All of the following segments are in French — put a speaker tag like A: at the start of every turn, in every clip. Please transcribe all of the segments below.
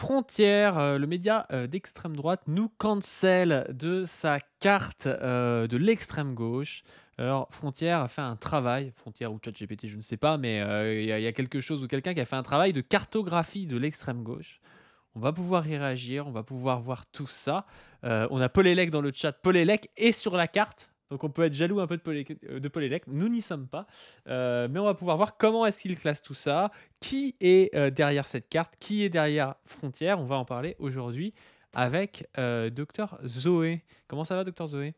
A: Frontières, le média, d'extrême droite nous cancel de sa carte, de l'extrême gauche. Alors Frontières a fait un travail, Frontières ou ChatGPT, je ne sais pas, mais il y a quelque chose ou quelqu'un qui a fait un travail de cartographie de l'extrême gauche. On va pouvoir y réagir, on va pouvoir voir tout ça. On a Paul Hellec dans le chat. Paul Hellec est sur la carte, donc on peut être jaloux un peu de Paul Hellec. Nous n'y sommes pas, mais on va pouvoir voir comment est-ce qu'il classe tout ça, qui est, derrière cette carte, qui est derrière Frontières. On va en parler aujourd'hui avec, docteur Zoé. Comment ça va docteur Zoé?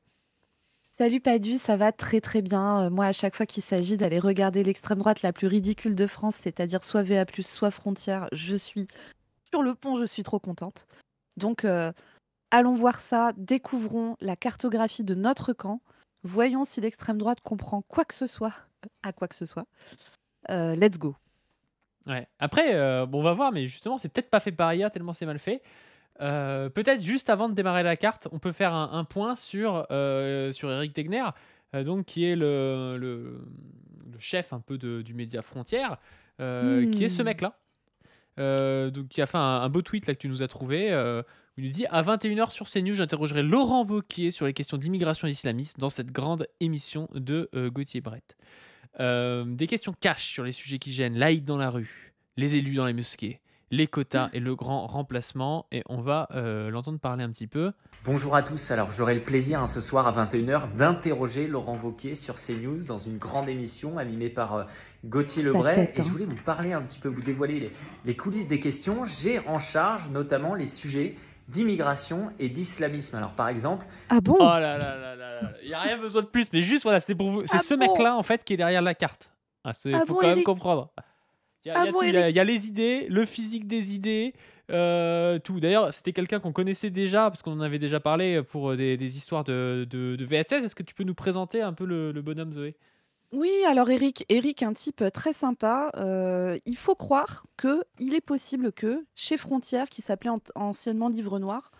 B: Salut Padu, ça va très très bien. Moi, à chaque fois qu'il s'agit d'aller regarder l'extrême droite la plus ridicule de France, c'est-à-dire soit VA+, soit Frontières, je suis sur le pont, je suis trop contente. Donc, allons voir ça, découvrons la cartographie de notre camp, voyons si l'extrême droite comprend quoi que ce soit à quoi que ce soit. Let's go.
A: Ouais. Après, bon, on va voir, mais justement, c'est peut-être pas fait par IA tellement c'est mal fait. Peut-être juste avant de démarrer la carte, on peut faire un point sur Éric Tegner, donc qui est le chef un peu du média Frontières, qui est ce
B: Hmm.
A: mec-là. Donc qui a fait un beau tweet là que tu nous as trouvé, où il nous dit: «À 21h sur CNews, j'interrogerai Laurent Wauquiez sur les questions d'immigration et d'islamisme dans cette grande émission de, Gauthier Brett. Des questions cash sur les sujets qui gênent, laïcs dans la rue, les élus dans les mosquées, les quotas et le grand remplacement», et on va, l'entendre parler un petit peu.
C: Bonjour à tous, alors j'aurai le plaisir ce soir à 21h d'interroger Laurent Wauquiez sur CNews dans une grande émission animée par Gauthier
B: Sa
C: Lebray.
B: tête,
C: Et je
B: hein.
C: voulais vous parler un petit peu, vous dévoiler les coulisses des questions. J'ai en charge notamment les sujets d'immigration et d'islamisme. Alors par exemple,
B: Ah
A: Oh
B: bon?
A: là là là là là, il y a rien besoin de plus, mais juste voilà, c'était pour vous, c'est
B: Ah
A: ce
B: bon?
A: mec-là en fait qui est derrière la carte. Ah, c'est
B: Ah
A: faut
B: bon,
A: quand même
B: Eric?
A: comprendre. Il y
B: Ah
A: a
B: bon,
A: tout,
B: Eric?
A: il y a les idées, le physique des idées, tout. D'ailleurs, c'était quelqu'un qu'on connaissait déjà, parce qu'on en avait déjà parlé, pour, des histoires de VSS. Est-ce que tu peux nous présenter un peu le bonhomme Zoé?
B: Oui, alors Eric, un type très sympa. Il faut croire qu'il est possible que chez Frontières, qui s'appelait anciennement Livre Noir,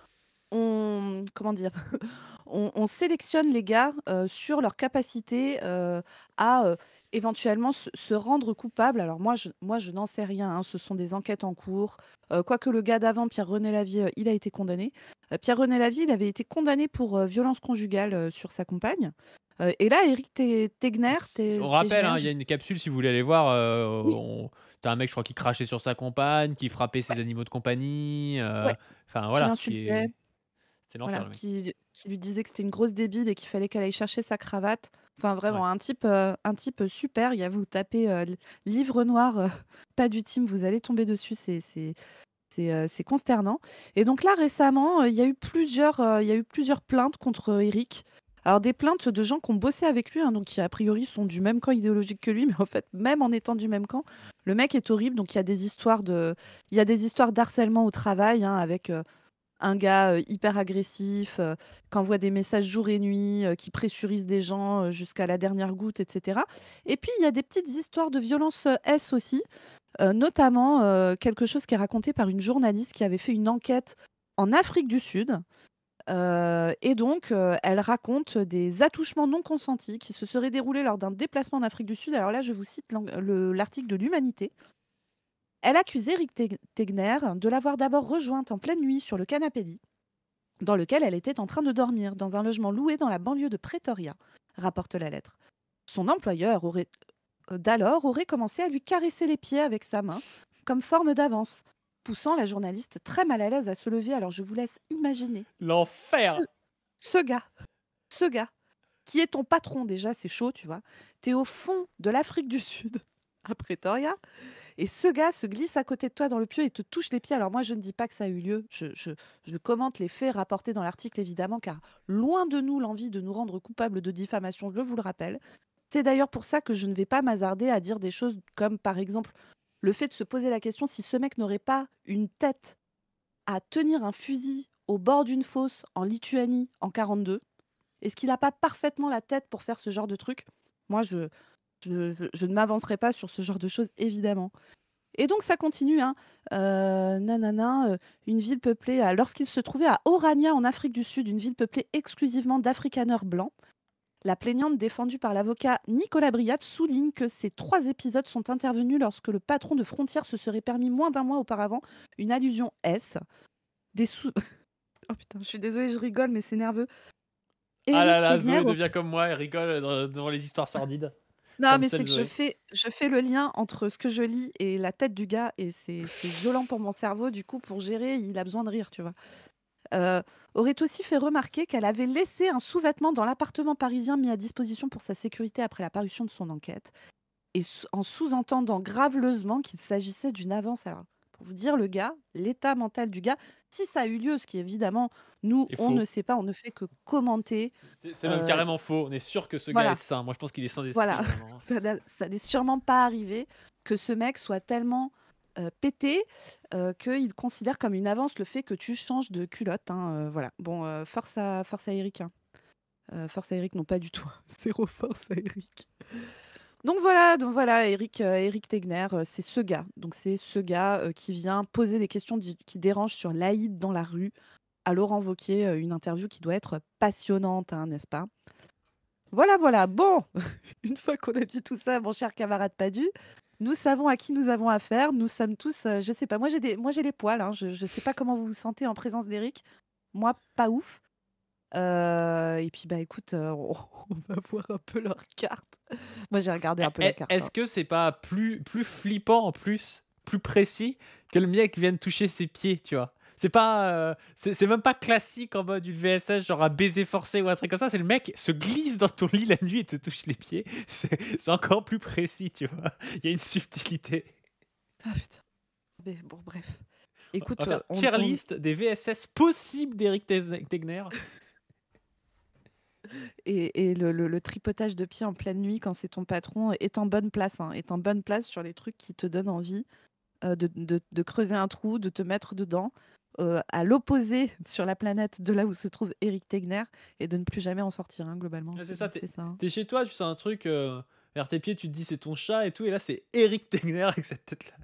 B: on, comment dire, on sélectionne les gars sur leur capacité à éventuellement se rendre coupable. Alors moi, je n'en sais rien, hein, ce sont des enquêtes en cours. Quoique le gars d'avant, Pierre-René Lavie, il a été condamné. Pierre-René Lavie, il avait été condamné pour violence conjugale sur sa compagne. Et là, Eric Tegner,
A: On rappelle,
B: Tegner,
A: hein, il y a une capsule si vous voulez aller voir,
B: oui,
A: tu un mec, je crois, qui crachait sur sa compagne, qui frappait ses
B: ouais,
A: animaux de compagnie,
B: ouais,
A: enfin
B: qui
A: voilà,
B: l'insultait.
A: c'est l'enfer
B: Voilà,
A: le mec.
B: qui lui disait que c'était une grosse débile et qu'il fallait qu'elle aille chercher sa cravate. Enfin
A: Ouais.
B: vraiment un type super. Il y a vous tapez, livre noir, pas du team, vous allez tomber dessus, c'est consternant. Et donc là récemment, il y a eu plusieurs plaintes contre Eric. Alors des plaintes de gens qui ont bossé avec lui, hein, donc qui a priori sont du même camp idéologique que lui, mais en fait même en étant du même camp, le mec est horrible. Donc il y a des histoires d'harcèlement au travail, hein, avec, un gars, hyper agressif, qui envoie des messages jour et nuit, qui pressurise des gens, jusqu'à la dernière goutte et cetera. Et puis il y a des petites histoires de violence, S aussi, notamment, quelque chose qui est raconté par une journaliste qui avait fait une enquête en Afrique du Sud, et donc elle raconte des attouchements non consentis qui se seraient déroulés lors d'un déplacement en Afrique du Sud. Alors là, je vous cite l'article de l'Humanité. Elle accuse Éric Tegner de l'avoir d'abord rejointe en pleine nuit sur le canapé lit dans lequel elle était en train de dormir, dans un logement loué dans la banlieue de Pretoria, rapporte la lettre. Son employeur d'alors aurait commencé à lui caresser les pieds avec sa main, comme forme d'avance, poussant la journaliste très mal à l'aise à se lever. Alors je vous laisse imaginer ce,
A: L'enfer!
B: ce gars, ce gars, qui est ton patron déjà, c'est chaud, tu vois. T'es au fond de l'Afrique du Sud, à Pretoria, et ce gars se glisse à côté de toi dans le pieu et te touche les pieds. Alors moi, je ne dis pas que ça a eu lieu. Je commente les faits rapportés dans l'article, évidemment, car loin de nous l'envie de nous rendre coupables de diffamation, je vous le rappelle. C'est d'ailleurs pour ça que je ne vais pas m'hasarder à dire des choses comme, par exemple, le fait de se poser la question si ce mec n'aurait pas une tête à tenir un fusil au bord d'une fosse en Lituanie en 42. Est-ce qu'il n'a pas parfaitement la tête pour faire ce genre de truc? Moi, je ne m'avancerai pas sur ce genre de choses, évidemment. Et donc ça continue, hein. Nanana, une ville peuplée lorsqu'il se trouvait à Orania en Afrique du Sud, une ville peuplée exclusivement d'Afrikaners blancs, La plaignante défendue par l'avocat Nicolas Briat souligne que ces 3 épisodes sont intervenus lorsque le patron de Frontières se serait permis moins d'un mois auparavant une allusion S. Des sous... Oh putain, je suis désolée, je rigole, mais c'est nerveux.
A: Ah là
B: Éric
A: là,
B: Tegner...
A: Zoé devient comme moi, elle rigole devant les histoires sordides.
B: Non, mais c'est
A: Cancel
B: que
A: Zoé.
B: je fais le lien entre ce que je lis et la tête du gars, et c'est violent pour mon cerveau. Du coup, pour gérer, il a besoin de rire, tu vois. Aurait aussi fait remarquer qu'elle avait laissé un sous-vêtement dans l'appartement parisien mis à disposition pour sa sécurité après la parution de son enquête, et en sous-entendant graveleusement qu'il s'agissait d'une avance. Alors, pour vous dire, le gars, l'état mental du gars, si ça a eu lieu, ce qui évidemment, nous,
A: C'est
B: on ne
A: faux.
B: sait pas, on ne fait que commenter.
A: C'est même
B: euh,
A: carrément faux. On est sûr que ce gars est
B: voilà,
A: sain. Moi, je pense qu'il est sain d'esprit,
B: voilà,
A: vraiment.
B: ça n'est sûrement pas arrivé que ce mec soit tellement pété qu'il considère comme une avance le fait que tu changes de culotte, hein, voilà. Bon, force à Eric, hein. Force à Eric, non pas du tout. Zéro force à Eric. Donc voilà, Eric Tegner, c'est ce gars. Donc c'est ce gars qui vient poser des questions qui dérangent sur l'Aïd dans la rue à Laurent Wauquiez, une interview qui doit être passionnante, hein, n'est-ce pas? Voilà, voilà. Bon, une fois qu'on a dit tout ça, mon cher camarade Padu, nous savons à qui nous avons affaire. Nous sommes tous, je sais pas, moi j'ai les poils, hein. Je sais pas comment vous vous sentez en présence d'Eric. Moi, pas ouf. Et puis, bah écoute, on va voir un peu leur carte. Moi, j'ai regardé un peu la carte,
A: Est-ce
B: hein.
A: que c'est pas plus flippant en plus, plus précis que le mec vienne toucher ses pieds, tu vois? C'est pas, c'est même pas classique en mode une VSS, genre un baiser forcé ou un truc comme ça. C'est le mec se glisse dans ton lit la nuit et te touche les pieds. C'est encore plus précis, tu vois? Il y a une subtilité.
B: Ah putain. Mais bon, bref.
A: On
B: Écoute,
A: va faire tier list des VSS possibles d'Eric Tegner.
B: et le tripotage de pied en pleine nuit quand c'est ton patron est en bonne place, hein, est en bonne place sur les trucs qui te donnent envie de creuser un trou, de te mettre dedans, à l'opposé sur la planète de là où se trouve Eric Tegner, et de ne plus jamais en sortir, hein, globalement.
A: Ouais, c'est ça,
B: C'est ça, hein.
A: t'es chez toi, tu sens un truc vers tes pieds, tu te dis c'est ton chat et tout, et là c'est Eric Tegner avec cette tête-là.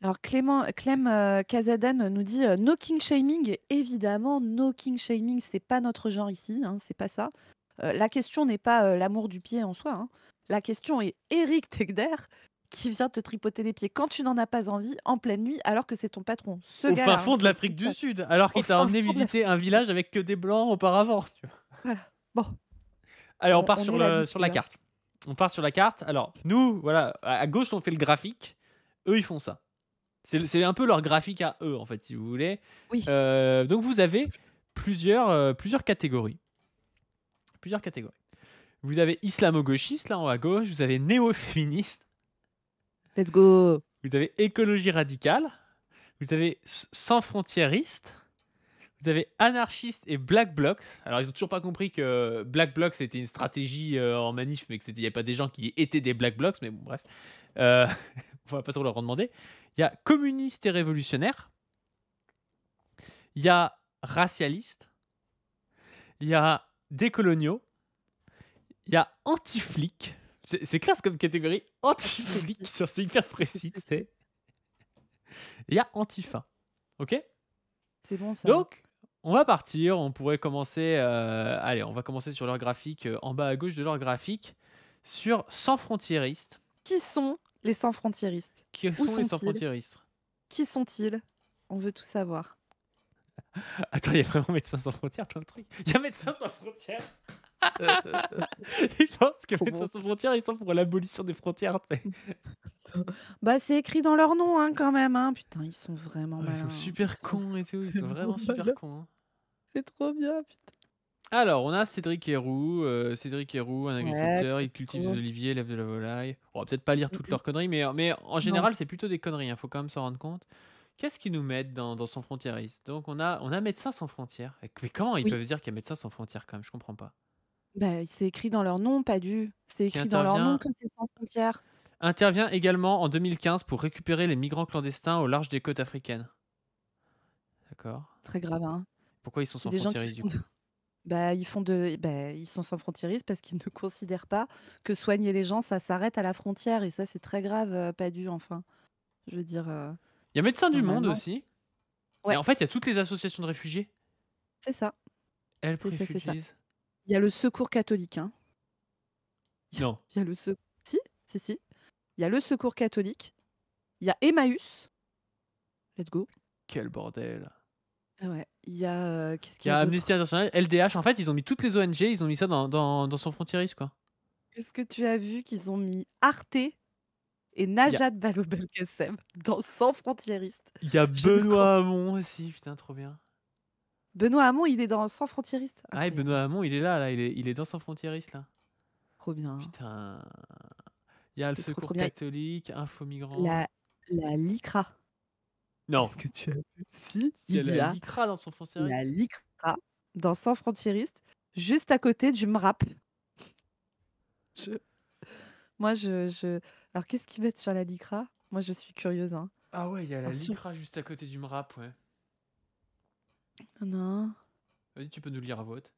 B: Alors Clem Casadan nous dit no king shaming. Évidemment, no king shaming, c'est pas notre genre ici, hein, c'est pas ça. La question n'est pas l'amour du pied en soi, hein. La question est Eric Tegner qui vient te tripoter les pieds quand tu n'en as pas envie en pleine nuit alors que c'est ton patron. Ce
A: Au fin
B: gars-là, hein,
A: fond de
B: c'est ce qui
A: l'Afrique
B: se
A: du
B: passe.
A: Sud, alors
B: Au
A: qu'il t'a
B: fin
A: emmené
B: fond de l'Afrique.
A: visiter un village avec que des blancs auparavant. Tu vois.
B: Voilà. Bon,
A: Allez, on part
B: on
A: sur,
B: est
A: sur
B: l'habitude,
A: la
B: hein.
A: carte. On part sur la carte. Alors, nous, voilà, à gauche, on fait le graphique. Eux, ils font ça. C'est un peu leur graphique à eux, en fait, si vous voulez.
B: Oui.
A: Donc, vous avez plusieurs catégories. Plusieurs catégories. Vous avez islamo-gauchiste, là, en haut à gauche. Vous avez néo-féministe.
B: Let's go.
A: Vous avez écologie radicale. Vous avez sans frontiériste. Vous avez anarchiste et black blocs. Alors, ils ont toujours pas compris que black blocs c'était une stratégie en manif, mais que il n'y avait pas des gens qui étaient des black blocs. Mais bon, bref, on va pas trop leur en demander. Il y a communiste et révolutionnaire. Il y a racialiste. Il y a décoloniaux. Il y a anti-flic. C'est classe comme catégorie. Anti-flic, c'est hyper précis, tu sais. Il y a antifa. Ok?
B: C'est bon ça.
A: Donc, on va partir. On pourrait commencer. Allez, on va commencer sur leur graphique, en bas à gauche de leur graphique, sur sans frontiéristes.
B: Qui sont les sans frontiéristes?
A: Qui
B: Où
A: sont les sans
B: sont-ils?
A: frontiéristes?
B: Qui sont-ils? On veut tout savoir.
A: Attends, il y a vraiment Médecins sans frontières dans le truc. Il y a Médecins sans frontières. Ils pensent que
B: Trop
A: Médecins
B: bon.
A: sans frontières, ils sont pour l'abolition des frontières. Tu sais.
B: Bah, c'est écrit dans leur nom, hein, quand même, hein. Putain, ils sont vraiment
A: Ouais, ils
B: malins,
A: sont
B: hein.
A: super
B: Ils sont
A: cons et tout. Ils sont vraiment
B: vraiment
A: super
B: malins.
A: cons. Hein.
B: C'est trop bien, putain.
A: Alors, on a Cédric Héroux. Cédric Héroux, un
B: Ouais,
A: agriculteur, il
B: très
A: cultive
B: cool.
A: des oliviers, élève de la volaille. On va peut-être pas lire toutes
B: Mm,
A: leurs conneries, mais en
B: Non.
A: général, c'est plutôt des conneries. Il faut quand même s'en rendre compte. Qu'est-ce qu'ils nous mettent dans Sans Frontiéristes? Donc, on a Médecins sans frontières. Mais comment ils
B: Oui.
A: peuvent dire qu'il y a Médecins sans frontières quand même? Je comprends pas.
B: Bah, c'est écrit dans leur nom, pas du. C'est
A: Qui
B: écrit dans leur nom
A: intervient
B: que c'est sans frontières.
A: intervient également en 2015 pour récupérer les migrants clandestins au large des côtes africaines. D'accord.
B: Très grave, hein.
A: Pourquoi ils sont
B: C'est
A: sans
B: des gens qui
A: frontiéristes du
B: font
A: coup?
B: bah, ils sont sans frontiéristes parce qu'ils ne considèrent pas que soigner les gens, ça s'arrête à la frontière, et ça, c'est très grave, pas du, enfin. Je veux dire,
A: Il y a Médecins du Monde
B: normalement.
A: aussi. Et
B: Ouais,
A: en fait, il y a toutes les associations de réfugiés.
B: c'est ça.
A: Help
B: C'est ça, c'est ça.
A: Refugees.
B: Il y a le Secours catholique, hein.
A: Non.
B: Il y a le secours. Si, si, si. Il y a le Secours catholique. Il y a Emmaüs. Let's go.
A: Quel bordel.
B: Ah ouais. Il y a. Qu'est-ce
A: Il y
B: qu'il y a
A: a
B: d'autre?
A: Amnesty International, LDH. En fait, ils ont mis toutes les ONG, ils ont mis ça dans Sans Frontières, quoi.
B: Est-ce que tu as vu qu'ils ont mis Arte et
A: Il y a,
B: Najat Vallaud-Belkacem dans Sans Frontiériste?
A: il y a
B: Je ne crois.
A: Benoît Hamon aussi, putain, trop bien.
B: Benoît Hamon, il est dans Sans Frontiériste.
A: Ah, et Benoît
B: Incroyable.
A: Hamon, il est là, il est dans Sans Frontières, là.
B: Trop bien.
A: Putain. Il y a le
B: C'est trop,
A: Secours
B: trop bien.
A: catholique, Info Migrants.
B: La LICRA.
A: Non,
B: Est-ce que tu as vu? Si,
A: il y a
B: il y
A: la
B: a
A: LICRA dans Sans Frontières.
B: la LICRA dans Sans Frontiériste, juste à côté du MRAP. Je... Moi, Alors, qu'est-ce qu'ils mettent sur la LICRA? Moi, je suis curieuse. Hein.
A: Ah ouais, il y a la
B: Alors,
A: LICRA juste à côté du MRAP, ouais.
B: Non.
A: Vas-y, tu peux nous lire à vote.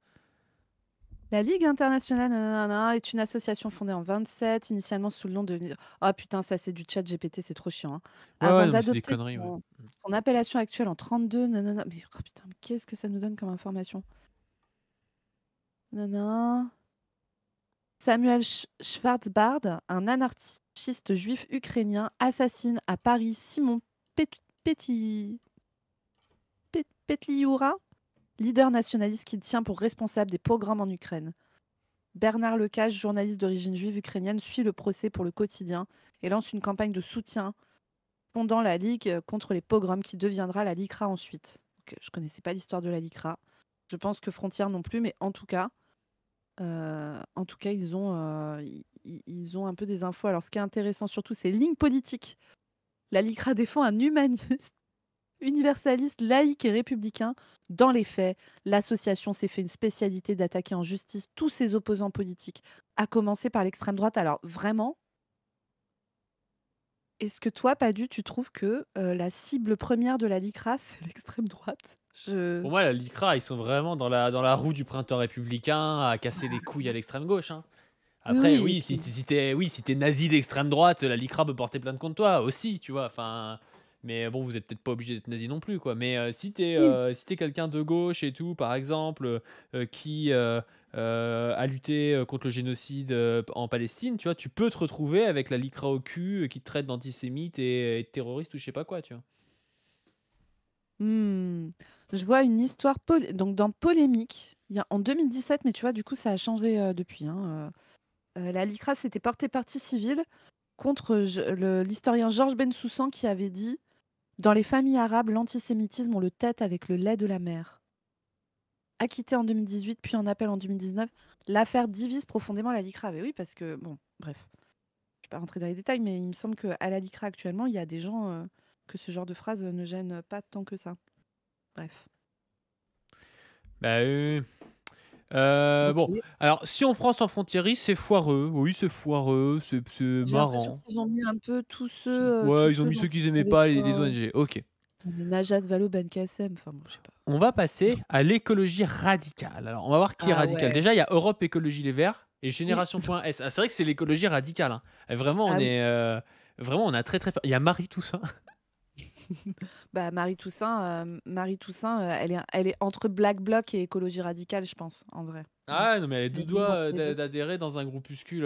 B: La Ligue internationale nanana, est une association fondée en 27, initialement sous le nom de... Ah putain, ça c'est du chat GPT, c'est trop chiant. Hein.
A: Ouais,
B: Avant
A: non, mais c'est des
B: d'adopter
A: conneries, ouais.
B: son appellation actuelle en 32, nanana. Mais oh, putain, mais qu'est-ce que ça nous donne comme information? Nanana. Samuel Schwarzbard, un anarchiste juif ukrainien, assassine à Paris Simon Petliura, leader nationaliste qui tient pour responsable des pogroms en Ukraine. Bernard Lecage, journaliste d'origine juive ukrainienne, suit le procès pour le quotidien et lance une campagne de soutien fondant la Ligue contre les pogroms qui deviendra la LICRA ensuite. Donc, je ne connaissais pas l'histoire de la LICRA. Je pense que Frontières non plus, mais en tout cas, ils ont un peu des infos. Alors, ce qui est intéressant surtout, c'est ligne politique. La LICRA défend un humaniste, universaliste, laïque et républicain. Dans les faits, l'association s'est fait une spécialité d'attaquer en justice tous ses opposants politiques, à commencer par l'extrême droite. Alors, vraiment, est-ce que toi, Padu, tu trouves que la cible première de la LICRA, c'est l'extrême droite?
A: Pour moi, la LICRA, ils sont vraiment dans la roue du printemps républicain à casser les couilles à l'extrême gauche. Hein.
B: Oui,
A: Après,
B: oui, et
A: oui,
B: puis
A: si t'es nazi d'extrême droite, la LICRA peut porter plainte contre toi aussi, tu vois. Enfin, mais bon, vous êtes peut-être pas obligé d'être nazi non plus, quoi. Mais
B: oui.
A: si t'es quelqu'un de gauche et tout, par exemple, qui a lutté contre le génocide en Palestine, tu vois, tu peux te retrouver avec la LICRA au cul qui te traite d'antisémite et de terroriste ou je sais pas quoi, tu vois.
B: Hmm. Je vois une histoire donc dans Polémique, il y a en 2017, mais tu vois, du coup, ça a changé depuis. Hein, la LICRA s'était portée partie civile contre l'historien Georges Bensoussan qui avait dit: dans les familles arabes, l'antisémitisme, on le tête avec le lait de la mère. Acquitté en 2018, puis en appel en 2019, l'affaire divise profondément la LICRA. Mais oui, parce que, bon, bref, je ne vais pas rentrer dans les détails, mais il me semble qu'à la LICRA actuellement, il y a des gens que ce genre de phrase ne gêne pas tant que ça. Bref.
A: Bah,
B: Ok.
A: bon, alors si on prend Sans Frontières, c'est foireux. Oui, c'est foireux, c'est
B: J'ai l'impression
A: marrant.
B: qu'ils ont mis un peu tous
A: Ouais, ils ont
B: ceux
A: mis
B: dont
A: ceux qu'ils
B: ils
A: aimaient
B: avaient
A: pas, les
B: pas.
A: ONG. Ok.
B: Non, mais Najat Vallaud-Belkacem, enfin bon, je sais pas.
A: On va passer à l'écologie radicale. Alors, on va voir qui est
B: Ah
A: radical.
B: ouais.
A: Déjà, il y a Europe Écologie Les Verts et
B: Oui.
A: Génération.s. Ah, c'est vrai que c'est l'écologie radicale. Hein. Et vraiment,
B: Ah oui.
A: vraiment, on a très très peur. Il y a Marie Toussaint.
B: Bah, Marie Toussaint, elle est entre Black Bloc et écologie radicale, je pense, en vrai. Hein.
A: Ah non, mais elle est
B: Elle
A: deux
B: est vraiment
A: doigts
B: entre les deux.
A: d'adhérer dans un groupuscule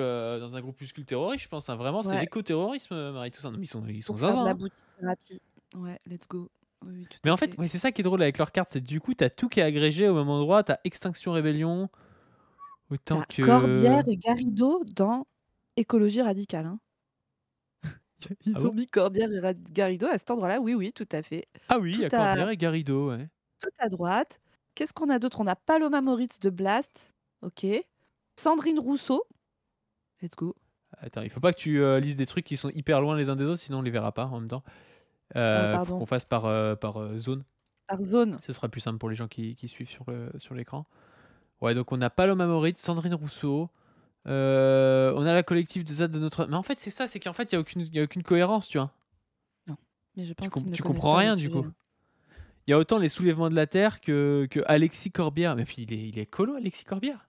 A: terroriste, je pense. Hein. Vraiment, c'est
B: Ouais,
A: l'éco-terrorisme, Marie Toussaint. Non, mais ils sont
B: pour faire de
A: zinzin.
B: la
A: Hein.
B: boutique-thérapie. Ouais, let's go. Oui, oui, tout
A: Mais
B: à
A: en fait,
B: fait.
A: ouais, c'est ça qui est drôle avec leur carte, c'est du coup, t'as tout qui est agrégé au même endroit. T'as Extinction Rébellion, autant
B: T'as
A: que.
B: Corbière et Garrido dans écologie radicale. Hein.
A: Ah
B: Ils ont
A: bon?
B: mis Corbière et Garrido à cet endroit-là. Oui, oui, tout à fait.
A: Ah oui, il y
B: Tout
A: a
B: à,
A: Corbière et Garrido, ouais.
B: tout à droite. Qu'est-ce qu'on a d'autre? On a Paloma Moritz de Blast. Ok. Sandrine Rousseau. Let's go.
A: Attends, il faut pas que tu lises des trucs qui sont hyper loin les uns des autres, sinon on les verra pas en même temps. Faut
B: Pardon.
A: qu'on fasse par zone.
B: Par zone.
A: Ce sera plus simple pour les gens qui suivent sur l'écran. Ouais, donc on a Paloma Moritz, Sandrine Rousseau. On a la collective des aides de notre. Mais en fait, c'est ça, c'est qu'en fait, il y a aucune cohérence, tu vois.
B: Non. Mais je pense qu'ils ne
A: Tu
B: connaissent
A: comprends
B: pas le
A: rien du
B: sujet.
A: coup. Il y a autant les soulèvements de la terre que Alexis Corbière. Mais puis il est écolo, Alexis Corbière.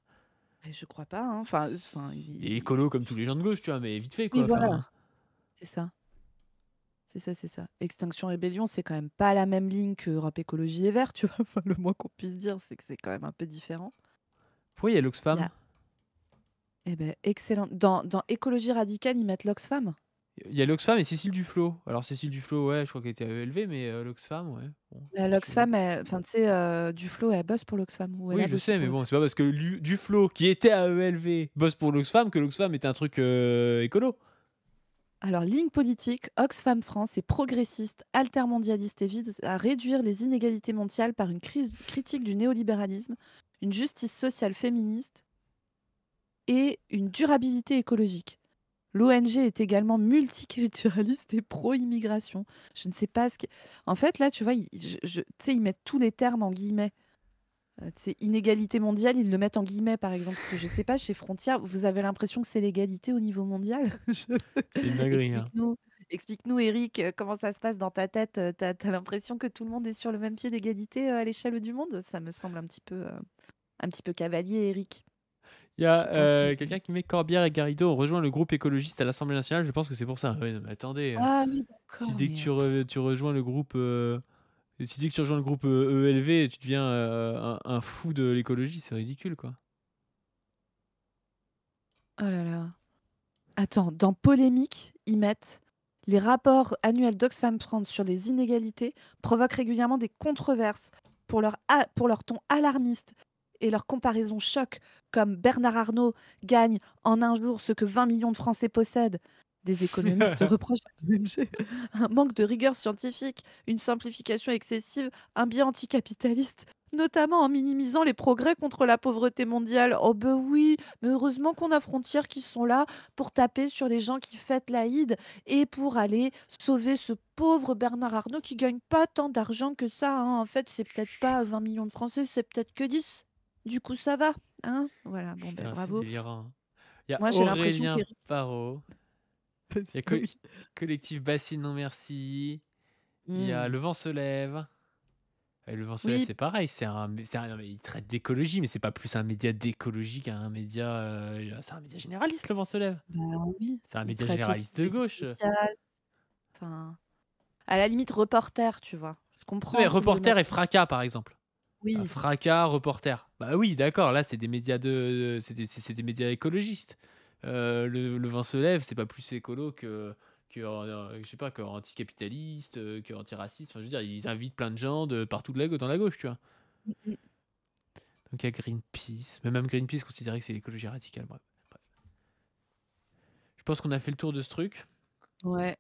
B: Je crois pas. Hein. Enfin,
A: Il est écolo comme tous les gens de gauche, tu vois, mais vite fait
B: oui,
A: quoi.
B: voilà.
A: Enfin,
B: C'est ça. C'est ça, c'est ça. Extinction Rébellion, c'est quand même pas la même ligne que Europe Écologie Les Verts, tu vois. Enfin, le moins qu'on puisse dire, c'est que c'est quand même un peu différent.
A: Pourquoi il y a
B: Il y
A: l'Oxfam?
B: a eh beh, excellent. Dans écologie radicale, ils mettent l'Oxfam?
A: Il y a l'Oxfam et Cécile Duflot. Alors Cécile Duflot, ouais, je crois qu'elle était à ELV, mais l'Oxfam, ouais, bon,
B: Bah,
A: je sais.
B: l'Oxfam, enfin, tu sais, Duflo, elle bosse pour l'Oxfam ou elle
A: Oui,
B: a
A: je
B: bossé
A: sais,
B: pour
A: mais bon,
B: l'Oxfam.
A: c'est pas parce que Duflot, qui était à ELV, bosse pour l'Oxfam que l'Oxfam est un truc écolo.
B: Alors, ligne politique, Oxfam France est progressiste, altermondialiste et vise à réduire les inégalités mondiales par une critique du néolibéralisme, une justice sociale féministe et une durabilité écologique. L'ONG est également multiculturaliste et pro-immigration. Je ne sais pas ce que... En fait, là, tu vois, tu sais, ils mettent tous les termes en guillemets. Tu sais, inégalité mondiale, ils le mettent en guillemets, par exemple. Parce que je sais pas, chez Frontier, vous avez l'impression que c'est l'égalité au niveau mondial?
A: C'est une dinguerie, hein.
B: Explique-nous, explique-nous, Eric, comment ça se passe dans ta tête? Tu as l'impression que tout le monde est sur le même pied d'égalité, à l'échelle du monde? Ça me semble un petit peu cavalier, Eric.
A: Il y
B: Je
A: a
B: pense que
A: quelqu'un qui met Corbière et Garrido ont rejoint le groupe écologiste à l'Assemblée nationale. Je pense que c'est pour ça. Ouais, non, mais attendez,
B: ah oui,
A: si
B: d'accord,
A: dès que
B: mais
A: tu rejoins le groupe, si dès que tu rejoins le groupe ELV, tu deviens un fou de l'écologie, c'est ridicule, quoi.
B: oh là là. Attends, dans polémique, ils mettent les rapports annuels d'Oxfam France sur les inégalités provoquent régulièrement des controverses pour leur ton alarmiste et leur comparaison choc, comme Bernard Arnault gagne en un jour ce que 20 millions de Français possèdent. Des économistes reprochent à l'OMG un manque de rigueur scientifique, une simplification excessive, un biais anticapitaliste, notamment en minimisant les progrès contre la pauvreté mondiale. Oh ben oui, mais heureusement qu'on a Frontières qui sont là pour taper sur les gens qui fêtent l'Aïd et pour aller sauver ce pauvre Bernard Arnault qui gagne pas tant d'argent que ça, hein. En fait, c'est peut-être pas 20 millions de Français, c'est peut-être que 10. Du coup, ça va, hein. Voilà, bon ben
A: Putain, c'est
B: bravo.
A: délirant, hein. Il y a
B: Moi, j'ai l'impression
A: Aurélien
B: qu'Éric
A: Parot, il y a
B: oui.
A: Collectif Bassine Non Merci, il y a
B: Mmh.
A: Le Vent se lève. Et Le Vent se lève,
B: Oui,
A: c'est pareil, non, mais il traite d'écologie, mais c'est pas plus un média d'écologie qu'un média, c'est un média généraliste, Le Vent se lève.
B: bah oui,
A: C'est un
B: il
A: média
B: traite aussi
A: généraliste de
B: des
A: gauche.
B: sociales, enfin, à la limite reporter, tu vois? Je
A: Non, mais
B: comprends qu'ils le
A: Reporter
B: mettent
A: et Fracas, par exemple. Ah,
B: oui,
A: Fracas, Reporter. Bah oui, d'accord, là, c'est des médias c'est des médias écologistes. Le Vent se lève, c'est pas plus écolo je sais pas, que anticapitaliste, que antiraciste. Enfin, je veux dire, ils invitent plein de gens de partout dans la gauche, tu vois.
B: mmh mh.
A: Donc il y a Greenpeace, mais même Greenpeace considérait que c'est l'écologie radicale. Bref. Je pense qu'on a fait le tour de ce truc.
B: Ouais,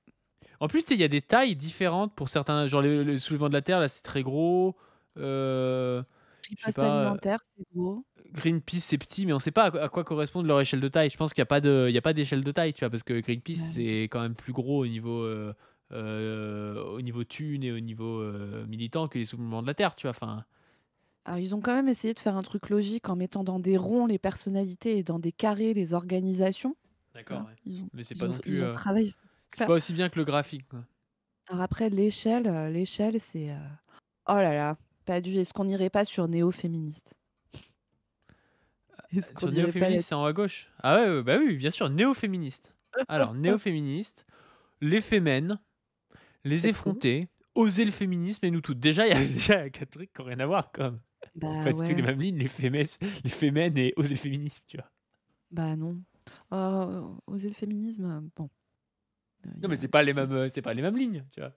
A: En plus, tu sais, il y a des tailles différentes pour certains, genre le soulèvement de la Terre, là, c'est très gros. Je sais
B: riposte
A: pas,
B: alimentaire, c'est gros.
A: Greenpeace, c'est petit, mais on sait pas à quoi correspond leur échelle de taille. Je pense qu'il y a pas d'échelle de taille, tu vois, parce que Greenpeace,
B: Ouais.
A: c'est quand même plus gros au niveau thune et au niveau militant que les soulèvements de la Terre, tu vois. Enfin,
B: Alors ils ont quand même essayé de faire un truc logique en mettant dans des ronds les personnalités et dans des carrés les organisations, tu
A: d'accord,
B: vois?
A: ouais. Mais c'est pas non plus,
B: Ils ont travaillé ce
A: c'est
B: truc-là.
A: pas aussi bien que le graphique, quoi.
B: Alors après l'échelle c'est, oh là là, pas du est-ce qu'on n'irait pas sur néo-féministe? Est-ce qu'on
A: Sur
B: n'irait pas
A: néo-féministe, c'est
B: là-dessus?
A: en haut à gauche. Ah ouais, ouais, bah oui, bien sûr, néo-féministe. Alors, néo-féministe, les fémènes, les
B: Très cool.
A: effrontés, oser le féminisme et nous toutes. Déjà, il y a déjà 4 trucs qui ont rien à voir, quand même. C'est
B: Bah
A: pas du tout les
B: ouais,
A: mêmes lignes, les fémènes et oser le féminisme, tu vois.
B: bah non. Oser le féminisme, bon,
A: Non,
B: il y
A: mais
B: a
A: c'est pas les mêmes lignes, tu vois.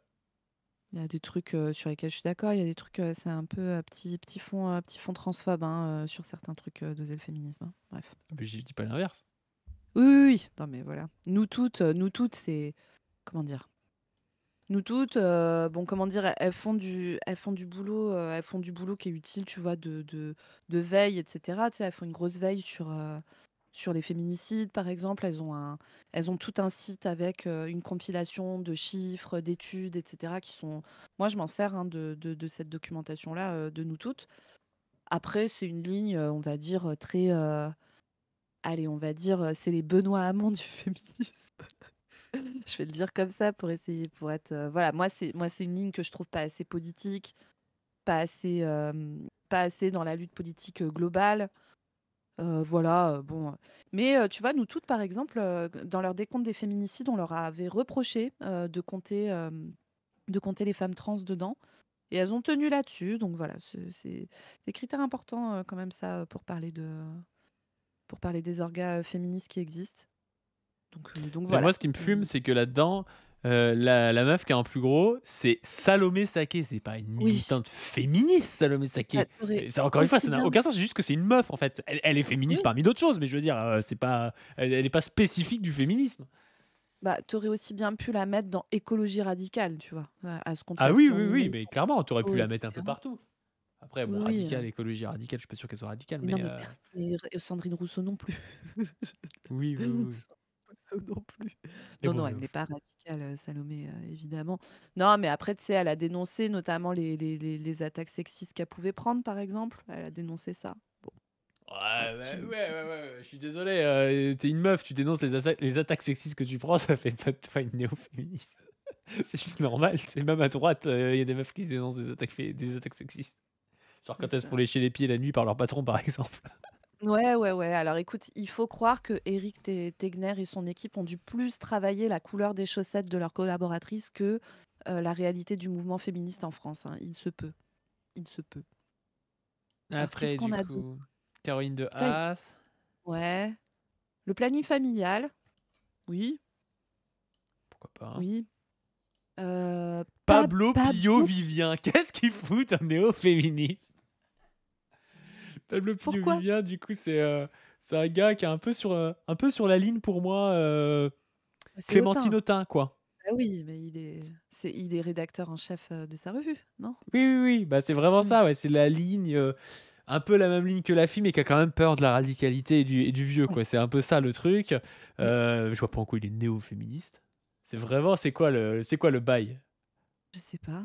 B: il y a des trucs, sur lesquels je suis d'accord, il y a des trucs, c'est un peu, petit fond transphobe, hein, sur certains trucs, d'oser le féminisme, hein. Bref.
A: Mais je dis pas l'inverse.
B: Oui, oui, oui. Non, mais voilà. Nous toutes, c'est comment dire? Nous toutes, bon, comment dire? Elles font du boulot qui est utile, tu vois? De veille et cetera. Tu sais, elles font une grosse veille sur les féminicides, par exemple. Elles ont tout un site avec, une compilation de chiffres, d'études et cetera qui sont moi, je m'en sers, hein, de cette documentation-là, de Nous toutes. Après, c'est une ligne, on va dire, très, allez, on va dire, c'est les Benoît Hamon du féminisme. Je vais le dire comme ça pour essayer pour être, voilà, moi c'est une ligne que je trouve pas assez politique, pas assez dans la lutte politique, globale. Voilà, bon, mais tu vois, Nous toutes, par exemple, dans leur décompte des féminicides, on leur avait reproché, de compter les femmes trans dedans Et elles ont tenu là-dessus, donc voilà, c'est des critères importants quand même ça pour parler des orgas féministes qui existent. Donc
A: Mais moi,
B: voilà.
A: ce qui me fume, c'est que là-dedans, la meuf qui est en plus gros, c'est Salomé Saké. C'est pas une
B: Oui,
A: militante féministe, Salomé
B: bah,
A: Saké.
B: t'aurais
A: Et ça, encore une fois,
B: aussi
A: ça n'a
B: bien.
A: aucun sens. C'est juste que c'est une meuf, en fait. Elle est féministe
B: Oui,
A: parmi d'autres choses, mais je veux dire, c'est pas, elle est pas spécifique du féminisme.
B: bah t'aurais aussi bien pu la mettre dans écologie radicale, tu vois. À ce
A: Ah
B: compte-là,
A: oui,
B: si
A: oui,
B: on y
A: oui,
B: met
A: mais
B: son
A: clairement, tu aurais pu
B: propos,
A: la mettre un peu
B: etc.
A: partout. Après,
B: Oui,
A: bon,
B: oui.
A: radical, écologie radicale, je suis pas sûr qu'elle soit radicale,
B: Mais non,
A: mais
B: mais, Sandrine Rousseau non plus.
A: oui, oui, oui, oui.
B: Rousseau non plus.
A: Mais
B: Non,
A: bon,
B: non, elle n'est pas radicale, Salomé, évidemment. Non, mais après, tu sais, elle a dénoncé notamment les attaques sexistes qu'elle pouvait prendre, par exemple. Elle a dénoncé ça. Bon, voilà.
A: ouais, ouais, ouais, ouais, ouais, je suis désolé, t'es une meuf, tu dénonces les attaques sexistes que tu prends, ça fait pas de toi une néo-féministe. C'est juste normal, c'est même à droite, il y a des meufs qui dénoncent des attaques sexistes. Genre
B: C'est
A: quand elles se font
B: ça.
A: lécher les pieds la nuit par leur patron, par exemple.
B: Ouais, ouais, ouais. Alors écoute, il faut croire que Eric Tegner et son équipe ont dû plus travailler la couleur des chaussettes de leurs collaboratrices que la réalité du mouvement féministe en France, hein. Il se peut. Il se peut. Alors qu'est-ce
A: Après,
B: qu'on
A: du
B: a d'autre?
A: coup, Caroline de
B: Putain,
A: Haas,
B: ouais. Le planning familial, oui,
A: pourquoi pas, hein.
B: oui.
A: Pablo Pio
B: Pablo
A: Vivien, qu'est-ce qu'il fout un néo-féministe? Pablo Pio
B: Pourquoi?
A: Vivien, du coup, c'est un gars qui est un peu sur la ligne pour moi,
B: C'est
A: Clémentine
B: hautain.
A: Autain, quoi.
B: Ah oui, mais il est rédacteur en chef de sa revue, non?
A: Oui, oui, oui, bah, c'est vraiment
B: Mm.
A: ça, ouais, c'est la ligne, un peu la même ligne que la fille, mais qui a quand même peur de la radicalité et du vieux,
B: Ouais,
A: quoi. C'est un peu ça le truc.
B: ouais,
A: Je vois pas en quoi il est néo-féministe. C'est quoi le bail?
B: je sais pas.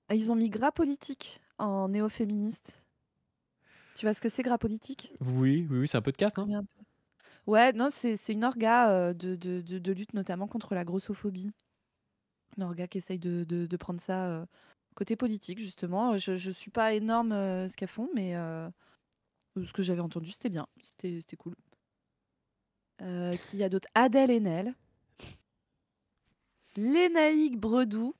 B: Ah, ils ont mis gras politique en néo-féministe. Tu vois ce que c'est gras politique?
A: Oui, oui, oui, c'est un
B: Tu
A: podcast, non?
B: connais un peu? Ouais, non, c'est une orga de lutte notamment contre la grossophobie. Une orga qui essaye de prendre ça côté politique, justement. Je suis pas énorme ce qu'elles font, mais ce que j'avais entendu, c'était bien. C'était cool. Qui y a d'autres? Adèle Haenel, Lénaïque Bredou.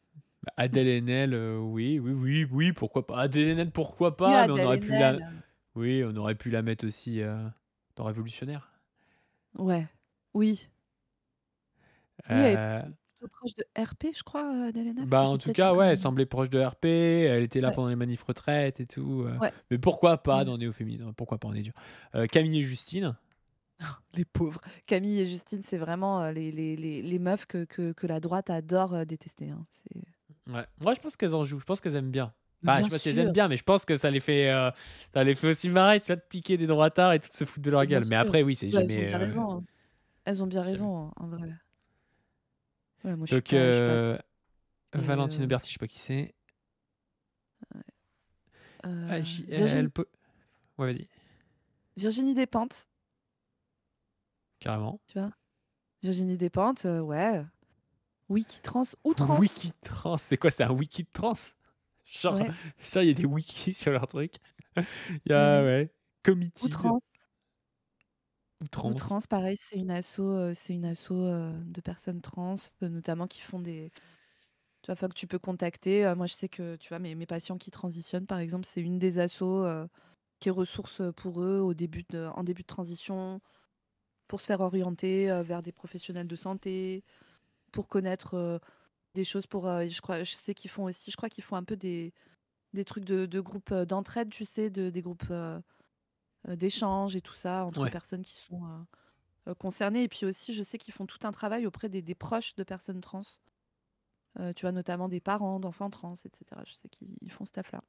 A: Bah, Adèle Haenel, oui, oui, oui, oui, pourquoi pas. Adèle Haenel, pourquoi
B: Oui,
A: pas, mais on
B: Adèle
A: aurait pu la...
B: Haenel.
A: Oui, on aurait pu la mettre aussi dans Révolutionnaire.
B: Ouais. Oui. Oui, elle est
A: Euh,
B: plutôt proche de RP, je crois, Adèle Haenel.
A: Bah,
B: Je
A: en
B: dis
A: tout
B: peut-être une
A: cas, ouais, elle
B: connerie.
A: semblait proche de RP, elle était là
B: Ouais,
A: pendant les manifs retraites et tout.
B: ouais.
A: Mais pourquoi pas
B: Ouais.
A: dans Néo Féminin? Pourquoi pas, on est dur. Camille et Justine.
B: Les pauvres. Camille et Justine, c'est vraiment les meufs que la droite adore détester, hein.
A: Ouais. Moi, je pense qu'elles en jouent, je pense qu'elles aiment bien.
B: Mais
A: Enfin, je
B: bien
A: sais pas si elles aiment
B: sûr,
A: bien, mais je pense que ça les fait aussi marrer, tu vois, de piquer des droitards et tout de se foutre de leur
B: mais bien
A: gueule. Mais
B: sûr.
A: après, oui, c'est
B: Bah, elles ont
A: jamais,
B: bien raison, hein. Elles ont bien
A: jamais.
B: raison, en vrai. Ouais, moi,
A: Donc,
B: je suis pas contre, mais
A: Valentine Berti, je sais pas qui c'est.
B: Virginie,
A: AJL. Ouais, vas-y,
B: Virginie Despentes,
A: carrément.
B: tu vois? Virginie Despentes, ouais. Wikitrans, outrance.
A: Wikitrans, c'est quoi? C'est un wiki de trans? Genre,
B: Ouais,
A: genre, il y a des wikis sur leur truc. Il y
B: ouais,
A: a,
B: ouais.
A: ouais, Committed,
B: Outrance.
A: ou trans.
B: Outrance, pareil, c'est une asso de personnes trans, notamment qui font des. Tu vois, enfin, que tu peux contacter. Moi, je sais que, tu vois, mes patients qui transitionnent, par exemple, c'est une des assos qui est ressource pour eux en début de transition, pour se faire orienter vers des professionnels de santé, pour connaître des choses pour. Je sais qu'ils font aussi, je crois qu'ils font un peu des trucs de groupes d'entraide, tu sais, des groupes d'échange et tout ça entre
A: Ouais.
B: personnes qui sont concernées. Et puis aussi, je sais qu'ils font tout un travail auprès des proches de personnes trans. Tu vois, notamment des parents d'enfants trans, etc. Je sais qu'ils font ce taf-là.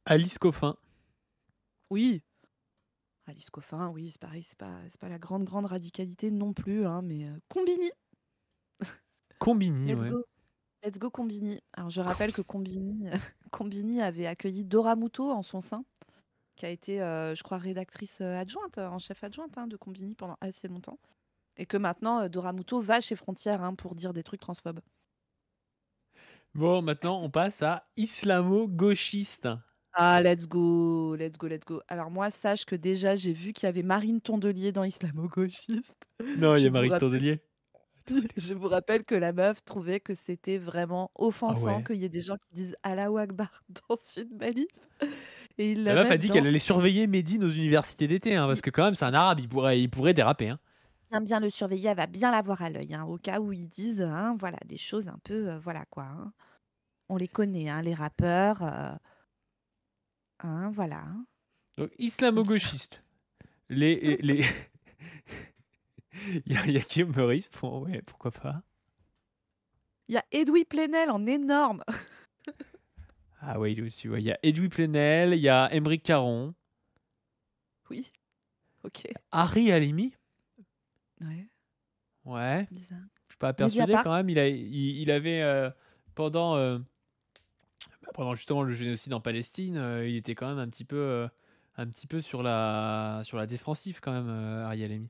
A: Alice Coffin.
B: Oui, Alice Coffin, oui, c'est pareil, c'est pas la grande radicalité non plus, hein, mais Combini,
A: Combini,
B: let's
A: ouais.
B: go. Let's go Combini. Alors je rappelle que
A: Combini.
B: Combini, Combini avait accueilli Dora Muto en son sein, qui a été, je crois, rédactrice adjointe, en chef adjointe hein, de Combini pendant assez longtemps. Et que maintenant, Dora Muto va chez Frontières hein, pour dire des trucs transphobes.
A: Bon, maintenant, on passe à islamo-gauchiste.
B: Ah, let's go, let's go, let's go. Alors moi, sache que déjà, j'ai vu qu'il y avait Marine Tondelier dans Islamo-gauchiste.
A: Non, il y
B: Je
A: a
B: vous
A: Marie de
B: rappelle.
A: Tondelier.
B: Je vous rappelle que la meuf trouvait que c'était vraiment
A: Ah
B: offensant
A: ouais.
B: qu'il y ait des gens qui disent Allahu Akbar dans une manif et ils
A: La
B: la
A: meuf a
B: mettent
A: dit qu'elle
B: dans
A: allait surveiller Mehdi aux universités d'été, hein, parce
B: «Oui,
A: que quand même, c'est un arabe, il pourrait déraper, hein.
B: bien le surveiller, elle va bien l'avoir à l'œil, hein, au cas où ils disent, hein, voilà, des choses un peu, voilà quoi, hein. On les connaît, hein, les rappeurs, hein, voilà, hein.
A: Donc
B: Comme ça.
A: islamo-gauchistes. Les il y a Guillaume Meurice, bon ouais, pourquoi pas.
B: Il y a Edoui Plenel en énorme.
A: Ah ouais, il est au-dessus, ouais. Il y a Edoui Plenel, il y a Aymeric Caron,
B: Oui, OK.
A: Harry Halimi.
B: Ouais,
A: Ouais,
B: bizarre.
A: je suis pas persuadé
B: Mediapart,
A: quand même. Il avait, pendant, pendant justement le génocide en Palestine, il était quand même un petit peu sur la défensive quand même, Harry Halimi.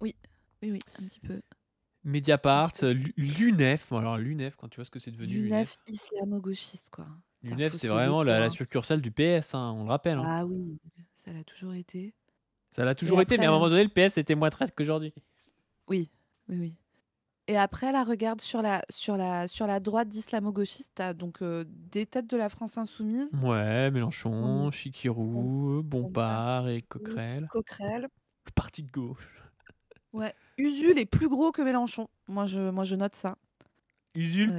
B: oui, oui, un petit peu, un
A: Mediapart,
B: petit peu.
A: l'UNEF. Bon alors l'UNEF, quand tu vois ce que c'est devenu
B: L'UNEF
A: l'UNEF.
B: islamo-gauchiste, quoi. Putain,
A: L'UNEF,
B: faut
A: c'est
B: se lever
A: vraiment
B: tôt,
A: la
B: hein.
A: succursale du PS, hein, on le rappelle, hein.
B: Ah oui, ça l'a toujours été.
A: Ça l'a
B: Et
A: toujours été, mais
B: après
A: à un
B: là
A: moment donné, le PS était moins traître qu'aujourd'hui.
B: oui, oui, oui. Et après là, regarde sur la droite d'islamo-gauchiste, tu donc des têtes de la France insoumise.
A: Ouais,
B: On
A: Mélenchon,
B: y on
A: Chikirou,
B: on part
A: Bompard et
B: Chicou,
A: Coquerel.
B: Coquerel.
A: Le parti de gauche.
B: Ouais. Usul est plus gros que Mélenchon. Moi je note ça.
A: Usul,
B: Heu,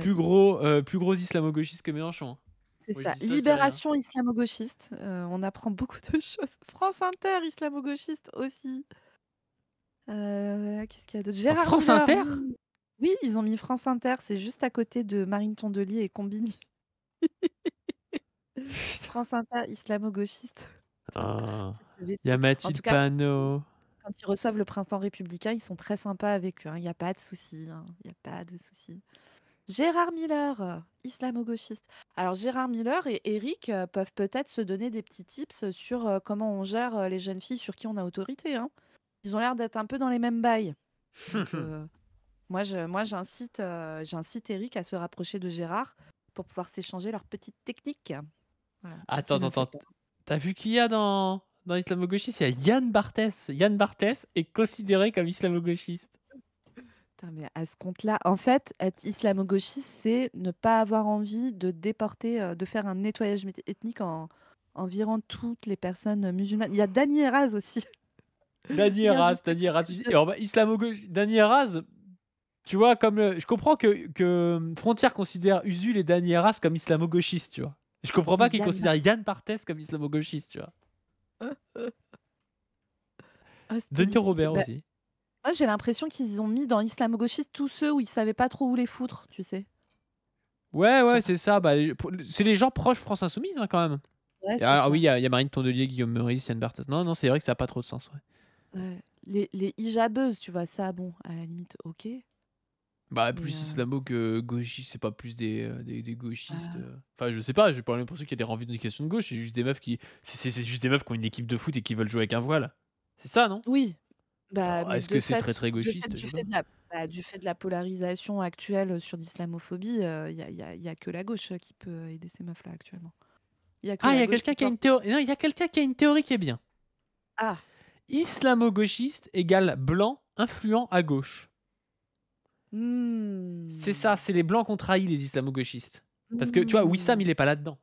A: plus gros islamo-gauchiste que Mélenchon, hein.
B: c'est
A: Moi, je
B: ça.
A: dis ça, je dis rien.
B: Libération islamo-gauchiste, on apprend beaucoup de choses. France Inter islamo-gauchiste aussi. Qu'est-ce qu'il y a d'autre?
A: Sur
B: Gérard
A: France
B: Miller,
A: Inter?
B: oui, ils ont mis France Inter, c'est juste à côté de Marine Tondelier et Combini.
A: Putain.
B: France Inter islamo-gauchiste. Putain,
A: Ah.
B: vous savez
A: Il y a
B: tout. En tout
A: Mathilde
B: cas,
A: Panot.
B: quand ils reçoivent le Printemps républicain, ils sont très sympas avec eux, hein, il y a pas de souci, hein, il y a pas de souci. Gérard Miller, islamo-gauchiste. Alors Gérard Miller et Éric, peuvent peut-être se donner des petits tips sur, comment on gère, les jeunes filles sur qui on a autorité, hein. Ils ont l'air d'être un peu dans les mêmes bails. Donc j'incite Éric à se rapprocher de Gérard pour pouvoir s'échanger leurs petites techniques. Voilà, petite
A: Attends,
B: team
A: attends,
B: Infotaine.
A: attends. T'as vu qui y a dans islamo-gauchiste? Il y a Yann Barthès. Yann Barthès est considéré comme islamo-gauchiste.
B: Putain, mais à ce compte-là, en fait, être islamo-gauchiste, c'est ne pas avoir envie de déporter, de faire un nettoyage ethnique en virant toutes les personnes musulmanes. Il y a Dany Heraz aussi.
A: Dany
B: Regarde
A: Heraz,
B: juste à
A: Dany Heraz.
B: côté
A: Et en bas, islamo-gauchiste. Dany Heraz, tu vois, comme je comprends que Frontier considère Usul et Dany Heraz comme islamo-gauchistes, tu vois. Je comprends
B: mais
A: pas qu'il
B: Yann
A: considère
B: Barthès.
A: Yann Barthès comme islamo-gauchiste, tu vois. Denis
B: Politique.
A: Robert
B: Bah,
A: aussi.
B: moi, j'ai l'impression qu'ils ont mis dans islamo-gauchiste tous ceux où ils savaient pas trop où les foutre, tu sais.
A: Ouais, ouais,
B: Genre,
A: c'est ça. Bah, c'est les gens proches France Insoumise, hein, quand même.
B: ouais,
A: Et
B: c'est
A: ah oui,
B: ça.
A: il y a Marine Tondelier, Guillaume Meurice, Yann Barthès. Non, non, c'est vrai que ça n'a pas trop de sens. Ouais.
B: Ouais. Les hijabeuses, tu vois, ça, bon, à la limite, ok.
A: Bah,
B: Mais
A: plus islamo que gauchiste, c'est pas plus des gauchistes.
B: ah,
A: Enfin, je sais pas, j'ai pas l'impression qu'il y a des revendications de gauche. C'est juste des meufs qui. C'est juste des meufs qui ont une équipe de foot et qui veulent jouer avec un voile. C'est ça, non?
B: oui, bah,
A: Alors,
B: mais
A: est-ce que c'est très très
B: de fait
A: gauchiste? Je
B: du
A: sais
B: fait
A: pas.
B: de la bah, du fait de la polarisation actuelle sur l'islamophobie, il y a que la gauche, qui peut aider ces meufs-là actuellement. Il y a que
A: Ah, il y
B: la
A: a
B: gauche
A: quelqu'un
B: qui
A: qui a
B: porte
A: une théorie. Non, il y a quelqu'un qui a une théorie qui est bien.
B: ah!
A: Islamo-gauchiste égale blanc influent à gauche. C'est ça,
B: Mmh.
A: c'est les blancs qu'on trahit, les islamo-gauchistes. Parce que tu vois, Wissam,
B: Mmh.
A: il est pas là-dedans.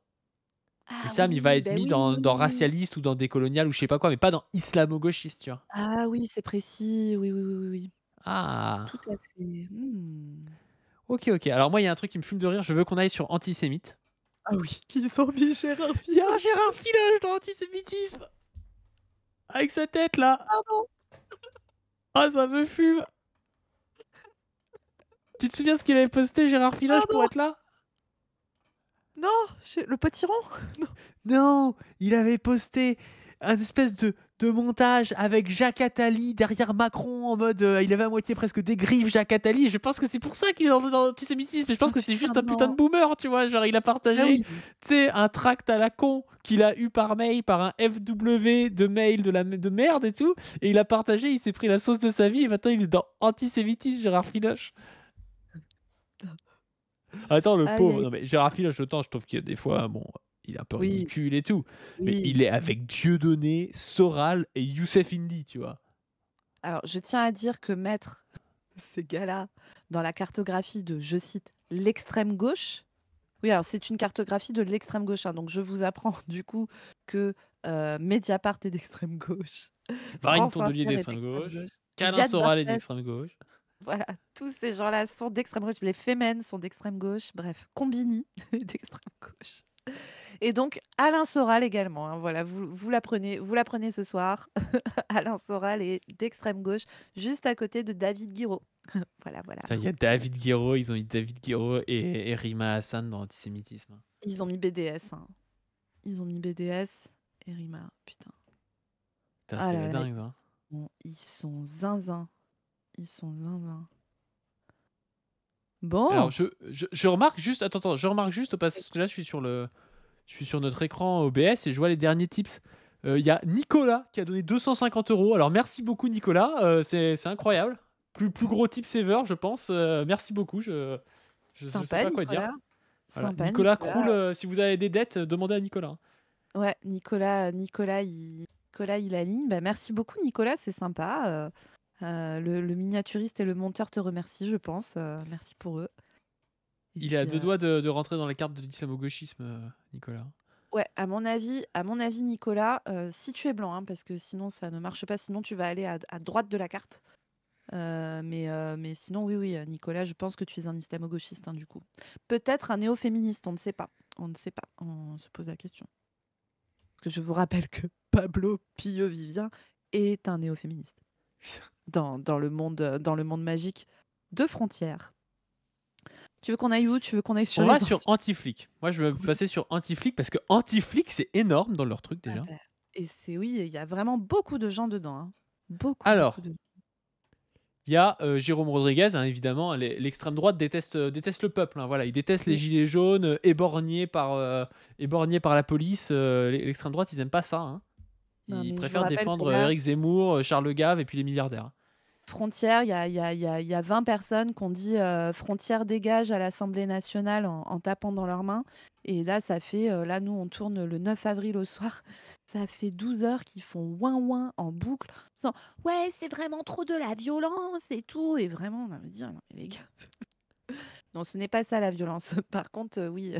B: Ah
A: Wissam, il va
B: oui,
A: être
B: bah,
A: mis
B: oui,
A: dans,
B: oui,
A: dans
B: oui, oui.
A: racialiste ou dans décolonial ou je sais pas quoi, mais pas dans islamo-gauchiste, tu vois.
B: Ah oui, c'est précis. Oui, oui, oui, oui, oui.
A: Ah,
B: Tout à fait. Mmh.
A: ok, ok. Alors moi, il y a un truc qui me fume de rire, je veux qu'on aille sur antisémite.
B: Ah oui, qu'ils ont mis Gérard
A: Il y a un
B: Filoche.
A: Gérard Filoche dans l'antisémitisme avec sa tête là.
B: Pardon.
A: Ah, ça me fume. Tu te souviens ce qu'il avait posté, Gérard Filoche, pour
B: Pardon.
A: être là?
B: Non, le potiron? Non.
A: Non, il avait posté un espèce de montage avec Jacques Attali derrière Macron en mode il avait à moitié presque des griffes Jacques Attali. Et je pense que c'est pour ça qu'il est dans l'antisémitisme. Mais je pense
B: Ah
A: que c'est
B: putain,
A: juste un putain de
B: non.
A: boomer, tu vois. Genre, il a
B: Ah
A: partagé,
B: oui.
A: tu sais, un tract à la con qu'il a eu par mail, par un FW de mail de merde et tout. Et il a partagé, il s'est pris la sauce de sa vie. Et maintenant, il est dans antisémitisme, Gérard Filoche. Attends, le
B: Aïe,
A: pauvre.
B: aïe.
A: Non, mais Gérard Filoche, autant, je trouve que des fois, bon, il est un peu
B: Oui,
A: ridicule et tout. Mais
B: oui.
A: il est avec Dieudonné, Soral et Youssef Indy, tu vois.
B: Alors, je tiens à dire que mettre ces gars-là dans la cartographie de, je cite, l'extrême gauche. Oui, alors c'est une cartographie de l'extrême gauche, hein, donc je vous apprends du coup que Mediapart est d'extrême gauche,
A: Marine
B: France
A: Tondelier
B: Inter est
A: d'extrême
B: d'extrême
A: gauche,
B: gauche,
A: Câlin
B: Yann
A: Soral est
B: Barthès,
A: d'extrême gauche.
B: voilà, tous ces gens-là sont d'extrême gauche. Les Femen sont d'extrême gauche. Bref, Combini est d'extrême gauche. Et donc Alain Soral également, hein, voilà, vous l'apprenez ce soir. Alain Soral est d'extrême gauche, juste à côté de David Guiraud. Voilà, voilà.
A: Putain, il y a
B: Tu vois.
A: David Guiraud, ils ont mis David Guiraud et Rima Hassan dans l'antisémitisme.
B: Ils ont mis BDS, hein. Ils ont mis BDS et Rima. Putain.
A: Putain,
B: Ah
A: c'est
B: là là,
A: dingue, ça.
B: ils sont zinzin. Ils sont zinzin.
A: Alors,
B: Bon.
A: je remarque juste, attends, je remarque juste parce que là, je suis sur notre écran OBS et je vois les derniers tips. Il y a Nicolas qui a donné 250 euros. Alors, merci beaucoup, Nicolas. C'est incroyable. Plus gros tips ever, je pense. Merci beaucoup. Je sais
B: Sympa,
A: pas quoi dire.
B: Nicolas.
A: Voilà.
B: Sympa,
A: Nicolas
B: Nicolas.
A: Croul, si vous avez des dettes, demandez à Nicolas.
B: Ouais, Nicolas, il aligne. Bah, merci beaucoup, Nicolas, c'est sympa. Le miniaturiste et le monteur te remercient, je pense. Merci pour eux. Et
A: Il est à
B: puis,
A: deux doigts de rentrer dans les cartes de l'islamo-gauchisme, Nicolas.
B: ouais, à mon avis, Nicolas, si tu es blanc, hein, parce que sinon ça ne marche pas, sinon tu vas aller à droite de la carte. Mais sinon, oui, oui, Nicolas, je pense que tu es un islamo-gauchiste, hein, du coup. Peut-être un néo-féministe, on ne sait pas. On ne sait pas. On se pose la question. Parce que je vous rappelle que Pablo Pilleux-Vivien est un néo-féministe dans le monde magique de Frontières. Tu veux qu'on aille où? Tu veux qu'on aille sur
A: On
B: les
A: va sur
B: anti-
A: Anti-Flic. Moi, je veux
B: Oui.
A: passer sur Anti-Flic parce que Anti-Flic, c'est énorme dans leur truc
B: Ah
A: déjà.
B: bah, et oui, il y a vraiment beaucoup de gens dedans, hein. Beaucoup, beaucoup
A: Alors,
B: de gens.
A: il y a Jérôme Rodriguez, hein, évidemment. L'extrême droite déteste le peuple. Hein, voilà, il déteste les
B: Oui.
A: gilets jaunes, éborgnés par la police. L'extrême droite, ils aiment pas ça. Hein.
B: Non,
A: Ils
B: mais je vous
A: préfèrent
B: rappelle que
A: défendre
B: là,
A: Éric Zemmour, Charles Gave et puis les milliardaires.
B: Frontières, il y a 20 personnes qui ont dit Frontières dégage à l'Assemblée nationale en tapant dans leurs mains. Et là, ça fait, là, nous, on tourne le 9 avril au soir. Ça fait 12 heures qu'ils font ouin ouin en boucle. En disant, ouais, c'est vraiment trop de la violence et tout. Et vraiment, on va me dire, non, mais les gars. Non, ce n'est pas ça la violence. Par contre, oui,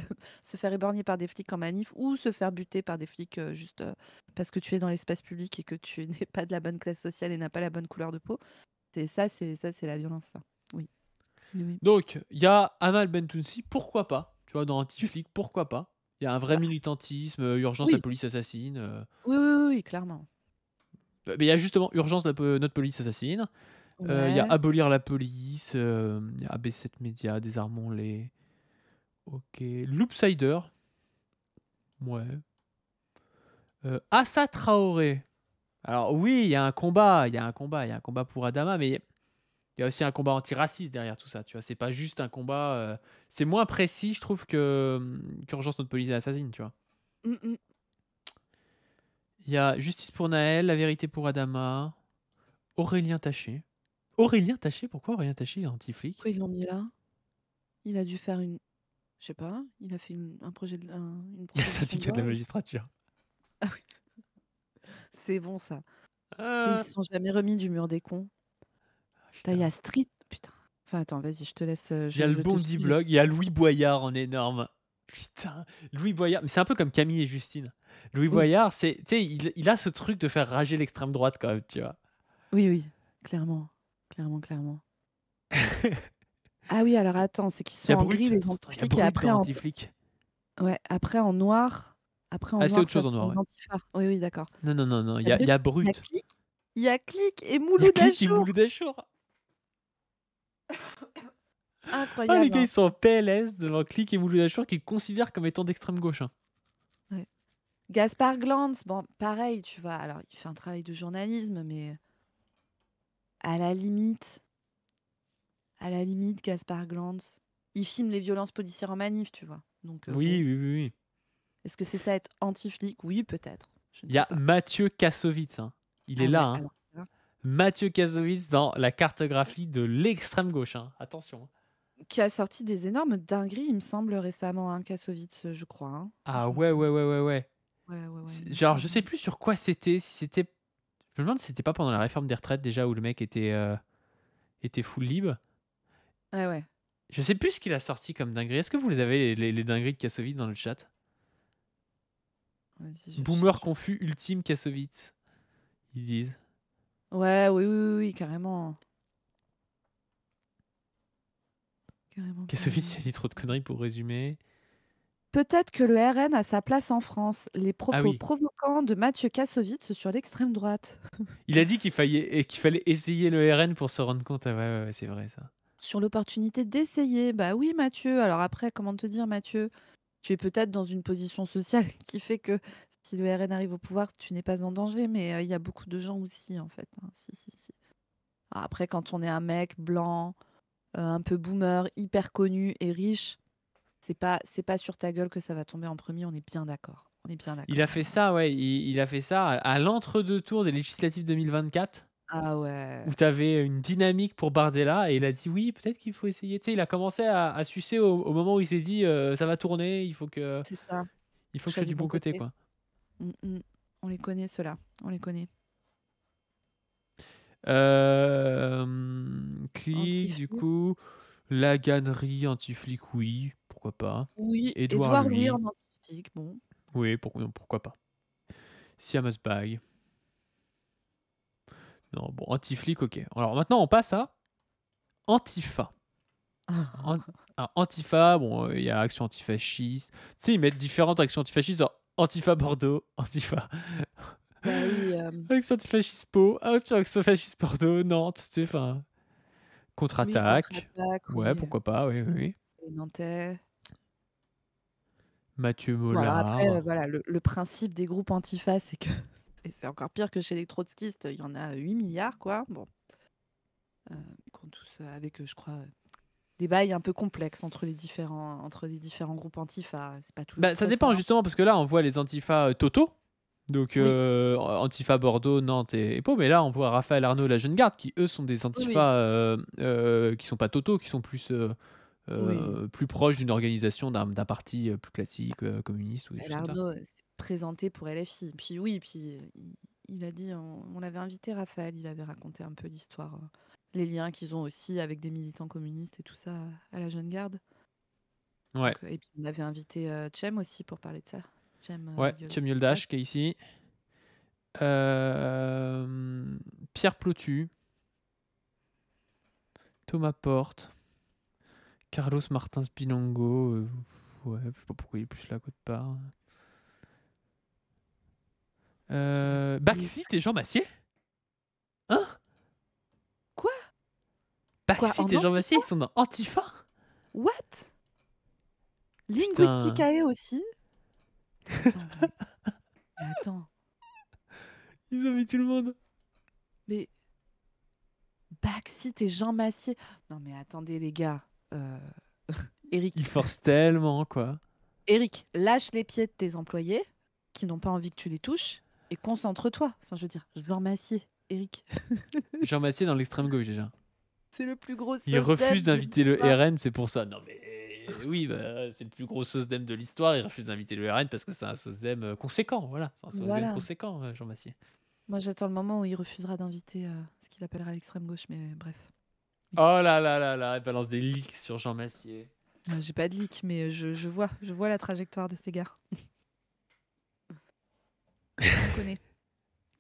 B: se faire éborgner par des flics en manif ou se faire buter par des flics juste parce que tu es dans l'espace public et que tu n'es pas de la bonne classe sociale et n'as pas la bonne couleur de peau. C'est la violence, ça. Oui. Oui, oui.
A: Donc, il y a Amal Bentounsi, pourquoi pas? Tu vois, dans Anti-Flic, pourquoi pas? Il y a un vrai
B: Bah,
A: militantisme, urgence, la
B: oui.
A: police assassine.
B: Oui, oui, oui, oui, clairement.
A: Mais il y a justement urgence, notre police assassine. Il y a
B: Ouais.
A: abolir la police. Il y a AB7 Média, désarmons-les. Ok. Loopsider. Ouais. Assa Traoré. Alors oui, il y a un combat. Il y a un combat pour Adama, mais il y a aussi un combat antiraciste derrière tout ça. Tu vois, c'est pas juste un combat. C'est moins précis, je trouve, qu'urgence, notre police assassine. Tu vois.
B: Mm, mm.
A: Il y a justice pour Naël, la vérité pour Adama. Aurélien Taché. Aurélien Taché, pourquoi Aurélien Taché est anti-flic?
B: Pourquoi ils l'ont mis là? Il a dû faire une. Je sais pas. Il a fait un projet une
A: Il y a le
B: proposition de
A: syndicat de la
B: loi.
A: magistrature.
B: Ah oui, c'est bon ça. Tu sais, ils
A: Ah,
B: se sont jamais remis du mur des cons. Putain, il y
A: putain.
B: a Street. Putain. Enfin, attends, vas-y, je te laisse.
A: Il y a le
B: Je te
A: Bondi
B: suis.
A: Blog, il y a Louis Boyard en énorme. Putain, Louis Boyard, mais c'est un peu comme Camille et Justine. Louis
B: Oui,
A: Boyard, tu sais, il a ce truc de faire rager l'extrême droite quand même, tu vois.
B: oui, oui. Clairement. Clairement, clairement. Ah oui, alors attends, c'est qu'ils
A: Il y
B: sont
A: a
B: en gris,
A: Brut,
B: les
A: attends, il y a
B: anti-flics, et
A: Brut
B: après
A: dans
B: en,
A: Anti-Flic.
B: ouais, après en noir. Après en
A: Ah, c'est
B: noir,
A: autre
B: ça
A: chose en
B: sont
A: noir,
B: les
A: ouais.
B: antifas. Oui, oui, d'accord.
A: Non, non, non, non,
B: Il y a
A: il y a
B: Il y a
A: Brut.
B: Click, il y a Click et
A: Il y a
B: Mouloud
A: Click et
B: Achour.
A: Mouloud Achour. Ah, les
B: Incroyable,
A: gars,
B: hein.
A: ils sont en PLS devant Click et Mouloud Achour qu'ils considèrent comme étant d'extrême gauche. Hein.
B: Ouais. Gaspard Glantz, bon, pareil, tu vois. Alors, il fait un travail de journalisme, mais à la limite, Gaspard Glantz, il filme les violences policières en manif, tu vois. Donc, bon,
A: Oui, oui, oui, oui.
B: est-ce que c'est ça être anti-flic? Oui, peut-être. Je ne
A: Il y
B: sais
A: a
B: pas.
A: Mathieu Kassovitz. Hein. Il est
B: Ah
A: là.
B: ouais,
A: Hein.
B: alors ça,
A: Mathieu Kassovitz dans la cartographie de l'extrême gauche. Hein. Attention.
B: qui a sorti des énormes dingueries, il me semble, récemment, hein, Kassovitz, je crois. Hein.
A: Ah ouais, ouais, ouais, ouais, ouais.
B: Ouais, ouais, ouais, il me
A: Genre, je
B: semble.
A: sais plus sur quoi c'était. Si c'était. Je me demande si c'était pas pendant la réforme des retraites déjà où le mec était full libre.
B: Ouais, ouais.
A: Je sais plus ce qu'il a sorti comme dinguerie. Est-ce que vous les avez, les dingueries de Kassovitz dans le chat?
B: Vas-y, je
A: Boomer
B: cherche.
A: confus ultime Kassovitz, ils disent.
B: Ouais, oui, oui, oui, oui, carrément. Carrément,
A: Kassovitz,
B: carrément.
A: il a dit trop de conneries pour résumer.
B: Peut-être que le RN a sa place en France. Les
A: Ah
B: propos
A: oui.
B: provoquants de Mathieu Kassovitz sur l'extrême droite.
A: Il a dit qu'il fallait essayer le RN pour se rendre compte. Ah ouais, c'est vrai ça.
B: Sur l'opportunité d'essayer. Bah oui, Mathieu. Alors après, comment te dire, Mathieu? Tu es peut-être dans une position sociale qui fait que si le RN arrive au pouvoir, tu n'es pas en danger, mais il y a beaucoup de gens aussi, en fait, hein. Si, si, si. Après, quand on est un mec blanc, un peu boomer, hyper connu et riche, c'est pas sur ta gueule que ça va tomber en premier, on est bien d'accord. On est bien
A: Il a
B: d'accord.
A: fait ça, ouais. Il a fait ça à l'entre-deux tours des législatives 2024,
B: Ah ouais,
A: où tu avais une dynamique pour Bardella, et il a dit oui, peut-être qu'il faut essayer. Tu sais, il a commencé à sucer au moment où il s'est dit ça va tourner, il faut que
B: c'est ça.
A: je
B: Je
A: sois
B: serai
A: du
B: du
A: bon
B: bon
A: côté,
B: côté.
A: quoi.
B: Mm, mm. On les connaît, ceux-là. On les connaît.
A: Click, du
B: Anti-flic.
A: coup, la gannerie anti-flic, oui, pourquoi pas.
B: Oui,
A: Édouard
B: Édouard Louis
A: Louis,
B: en anti-flic. Bon.
A: oui, pourquoi pas. Siamas Bag, non, bon, anti-flic, ok. Alors maintenant, on passe à Antifa. Alors, Antifa, bon, il y a action antifasciste. Tu sais, ils mettent différentes actions antifascistes, genre Antifa Bordeaux, Antifa.
B: Bah oui,
A: Action antifasciste Pau, action antifasciste Bordeaux, Nantes, tu sais, enfin.
B: oui,
A: Contre-attaque.
B: contre-attaque,
A: Ouais,
B: oui.
A: pourquoi pas, oui, oui, oui.
B: C'est nantais.
A: Mathieu
B: Bon, alors après,
A: Mollard.
B: voilà, le principe des groupes antifa, c'est que c'est encore pire que chez les trotskistes. Il y en a 8 milliards, quoi. Bon, ils comptent tous avec, je crois, des bails un peu complexes entre les différents groupes antifa. C'est pas toujours
A: Bah, ça
B: très
A: dépend
B: simple.
A: justement, parce que là, on voit les Antifa Toto. Donc,
B: Oui,
A: Antifa Bordeaux, Nantes et Pau. Mais là, on voit Raphaël Arnaud, la Jeune Garde, qui eux sont des
B: oui, oui,
A: Antifa qui sont pas Toto, qui sont
B: oui.
A: plus proches d'une organisation, d'un parti plus classique, communiste ou des choses comme ça.
B: Arnaud s'est présenté pour LFI. Puis oui, puis il a dit, on l'avait invité, Raphaël, il avait raconté un peu l'histoire, les liens qu'ils ont aussi avec des militants communistes et tout ça à la Jeune Garde.
A: Ouais,
B: Donc, et puis on avait invité Cem aussi pour parler de ça. Cem
A: ouais, Cem Yoldash qui est ici. Pierre Plotu. Thomas Porte. Carlos Martins Pinongo. Ouais, je sais pas pourquoi il est plus là qu'autre part. Baxit et Jean Massier. Hein?
B: Quoi
A: Baxit
B: en
A: et Jean
B: Antifa?
A: Massier, ils sont dans Antifa?
B: What?
A: Putain.
B: Linguisticae aussi? Attends, mais attends,
A: Ils ont mis tout le monde.
B: mais Baxit et Jean Massier. Non mais attendez les gars. Eric,
A: Ils forcent tellement, quoi.
B: Eric, lâche les pieds de tes employés qui n'ont pas envie que tu les touches et concentre-toi. Enfin, je veux dire, Jean Massier, Eric,
A: Jean Massier dans l'extrême gauche déjà.
B: c'est le plus gros
A: Il refuse
B: SOSDEM de
A: d'inviter le
B: l'histoire.
A: RN, c'est pour ça. Non mais oui, bah, c'est le plus gros SOSDEM de l'histoire. Il refuse d'inviter le RN parce que c'est un SOSDEM conséquent. Voilà, c'est un SOSDEM
B: Voilà.
A: conséquent, Jean Massier.
B: Moi, j'attends le moment où il refusera d'inviter ce qu'il appellera l'extrême gauche, mais bref. Oui.
A: Oh là là là là, il balance des leaks sur Jean Massier.
B: J'ai pas de leak, mais je vois la trajectoire de ces gars. On connaît.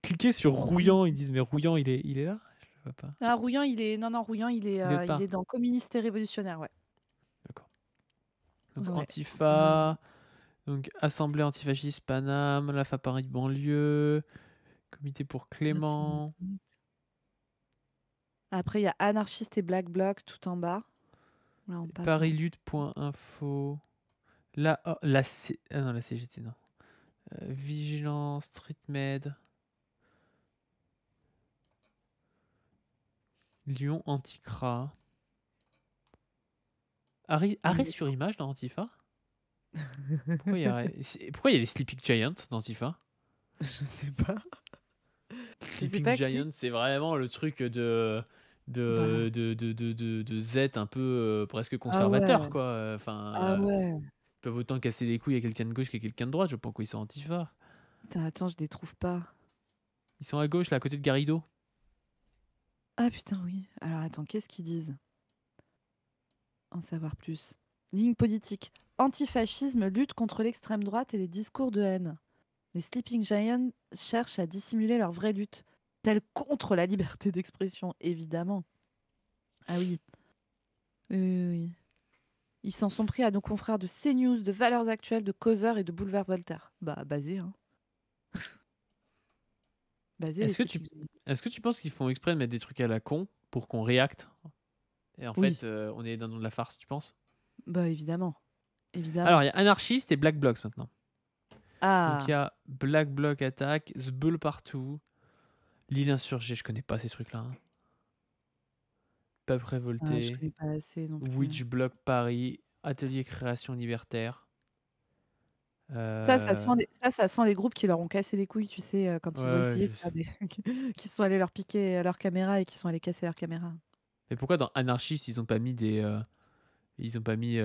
A: Cliquez sur Rouillant, ils disent mais Rouillant il est là? Je le vois pas.
B: Ah, Rouillant, Rouillant, il est,
A: Il est autre
B: il
A: part.
B: est dans communiste et révolutionnaire, ouais.
A: D'accord. Donc
B: Ouais, ouais.
A: Antifa, donc Assemblée antifasciste Paname, la FA Paris banlieue, Comité pour Clément.
B: Après, il y a anarchiste et black bloc tout en bas. Là, on passe.
A: Parislutte.info. Ah non, la CGT, non. Vigilance, StreetMed. Lyon Anticra. Arrêt sur image dans Antifa? Pourquoi il y a les Sleeping Giants dans Antifa?
B: Je sais pas.
A: Sleeping
B: pas
A: Giants, c'est vraiment le truc de Z un peu presque
B: Ah ouais.
A: conservateur, quoi. Enfin,
B: Ah ouais.
A: ils peuvent autant casser les couilles à quelqu'un de gauche qu'à quelqu'un de droite. Je sais pas pourquoi ils sont Antifa.
B: Putain, attends, je les trouve pas.
A: Ils sont à gauche, là, à côté de Garrido.
B: Ah putain, oui. Alors attends, qu'est-ce qu'ils disent? En savoir plus. Ligne politique. Antifascisme, lutte contre l'extrême droite et les discours de haine. Les Sleeping Giants cherchent à dissimuler leur vraie lutte, telle contre la liberté d'expression, évidemment. Ah oui, oui, oui, oui. Ils s'en sont pris à nos confrères de CNews, de Valeurs Actuelles, de Causeur et de Boulevard Voltaire. Bah, basé, hein. Basé, les
A: Est-ce que tu,
B: Sleeping Giants.
A: est-ce que tu penses qu'ils font exprès de mettre des trucs à la con pour qu'on réacte? Et en
B: Oui,
A: fait, on est dans de la farce, tu penses?
B: bah évidemment.
A: Alors,
B: Évidemment.
A: il y a Anarchiste et Black Blocs maintenant. Donc, il y
B: Ah,
A: a Black Bloc Attack, Zbeul partout, L'île insurgée, je connais pas ces trucs-là, hein. Peuple
B: je
A: révolté,
B: connais pas assez non plus.
A: Witch Block Paris, Atelier Création Libertaire.
B: Ça sent
A: Euh,
B: ça sent les groupes qui leur ont cassé les couilles, tu sais, quand
A: Ouais,
B: ils ont
A: ouais,
B: essayé de faire des qui sont allés leur piquer leur caméra et qui sont allés casser leur caméra.
A: Mais pourquoi dans Anarchiste, ils ont pas mis des. Ils ont pas mis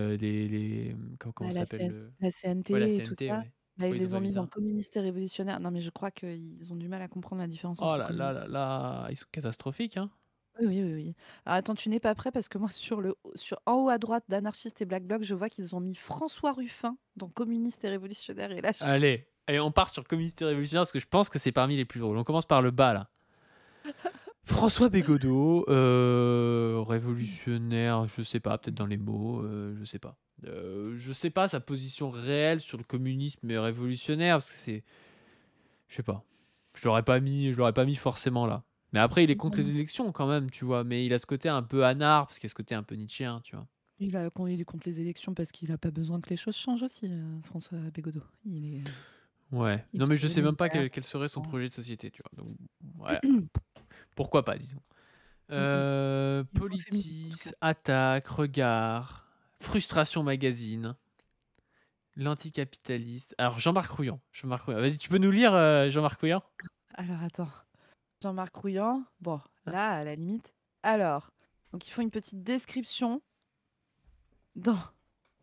A: comment
B: Bah,
A: ça s'appelle le.
B: la
A: Ouais, la
B: CNT et tout
A: CNT,
B: ça,
A: ouais.
B: bah, ils
A: Pourquoi ils ont
B: les
A: pas
B: ont
A: mis
B: mis dans
A: ça?
B: communistes et révolutionnaires. Non, mais je crois qu'ils ont du mal à comprendre la différence
A: Oh
B: entre
A: là là
B: communistes.
A: là là, ils sont catastrophiques, hein.
B: Oui, oui, oui, oui. Alors attends, tu n'es pas prêt parce que moi en haut à droite d'anarchistes et Black Bloc, je vois qu'ils ont mis François Ruffin dans communistes et révolutionnaires et là
A: Allez, on part sur communiste et révolutionnaire parce que je pense que c'est parmi les plus drôles. On commence par le bas là. François Bégodeau, révolutionnaire, je sais pas, peut-être dans les mots, je sais pas. Je sais pas sa position réelle sur le communisme et révolutionnaire parce que c'est, je sais pas. Je l'aurais pas mis forcément là. Mais après, il est contre les élections quand même, tu vois. Mais il a ce côté un peu anard parce qu'il y a ce côté un peu nietzschéen, tu vois.
B: il est contre les élections parce qu'il n'a pas besoin que les choses changent aussi, François Bégodeau.
A: Ouais.
B: Ils
A: Non, mais
B: sont
A: je sais
B: venus
A: même pas
B: hier.
A: quel serait son
B: Bon.
A: projet de société, tu vois. Donc, ouais. Pourquoi pas, disons.
B: Mm, mm. Ils sont féministes en tout
A: Politis,
B: cas.
A: Attaque, Regard, Frustration Magazine, L'Anticapitaliste. Alors, Jean-Marc Rouillan. Jean-Marc Rouillan. Vas-y, tu peux nous lire Jean-Marc Rouillan?
B: Alors attends. Jean-Marc Rouillan. Bon,
A: Hein.
B: là, à la limite. Alors, donc ils font une petite description. Dans,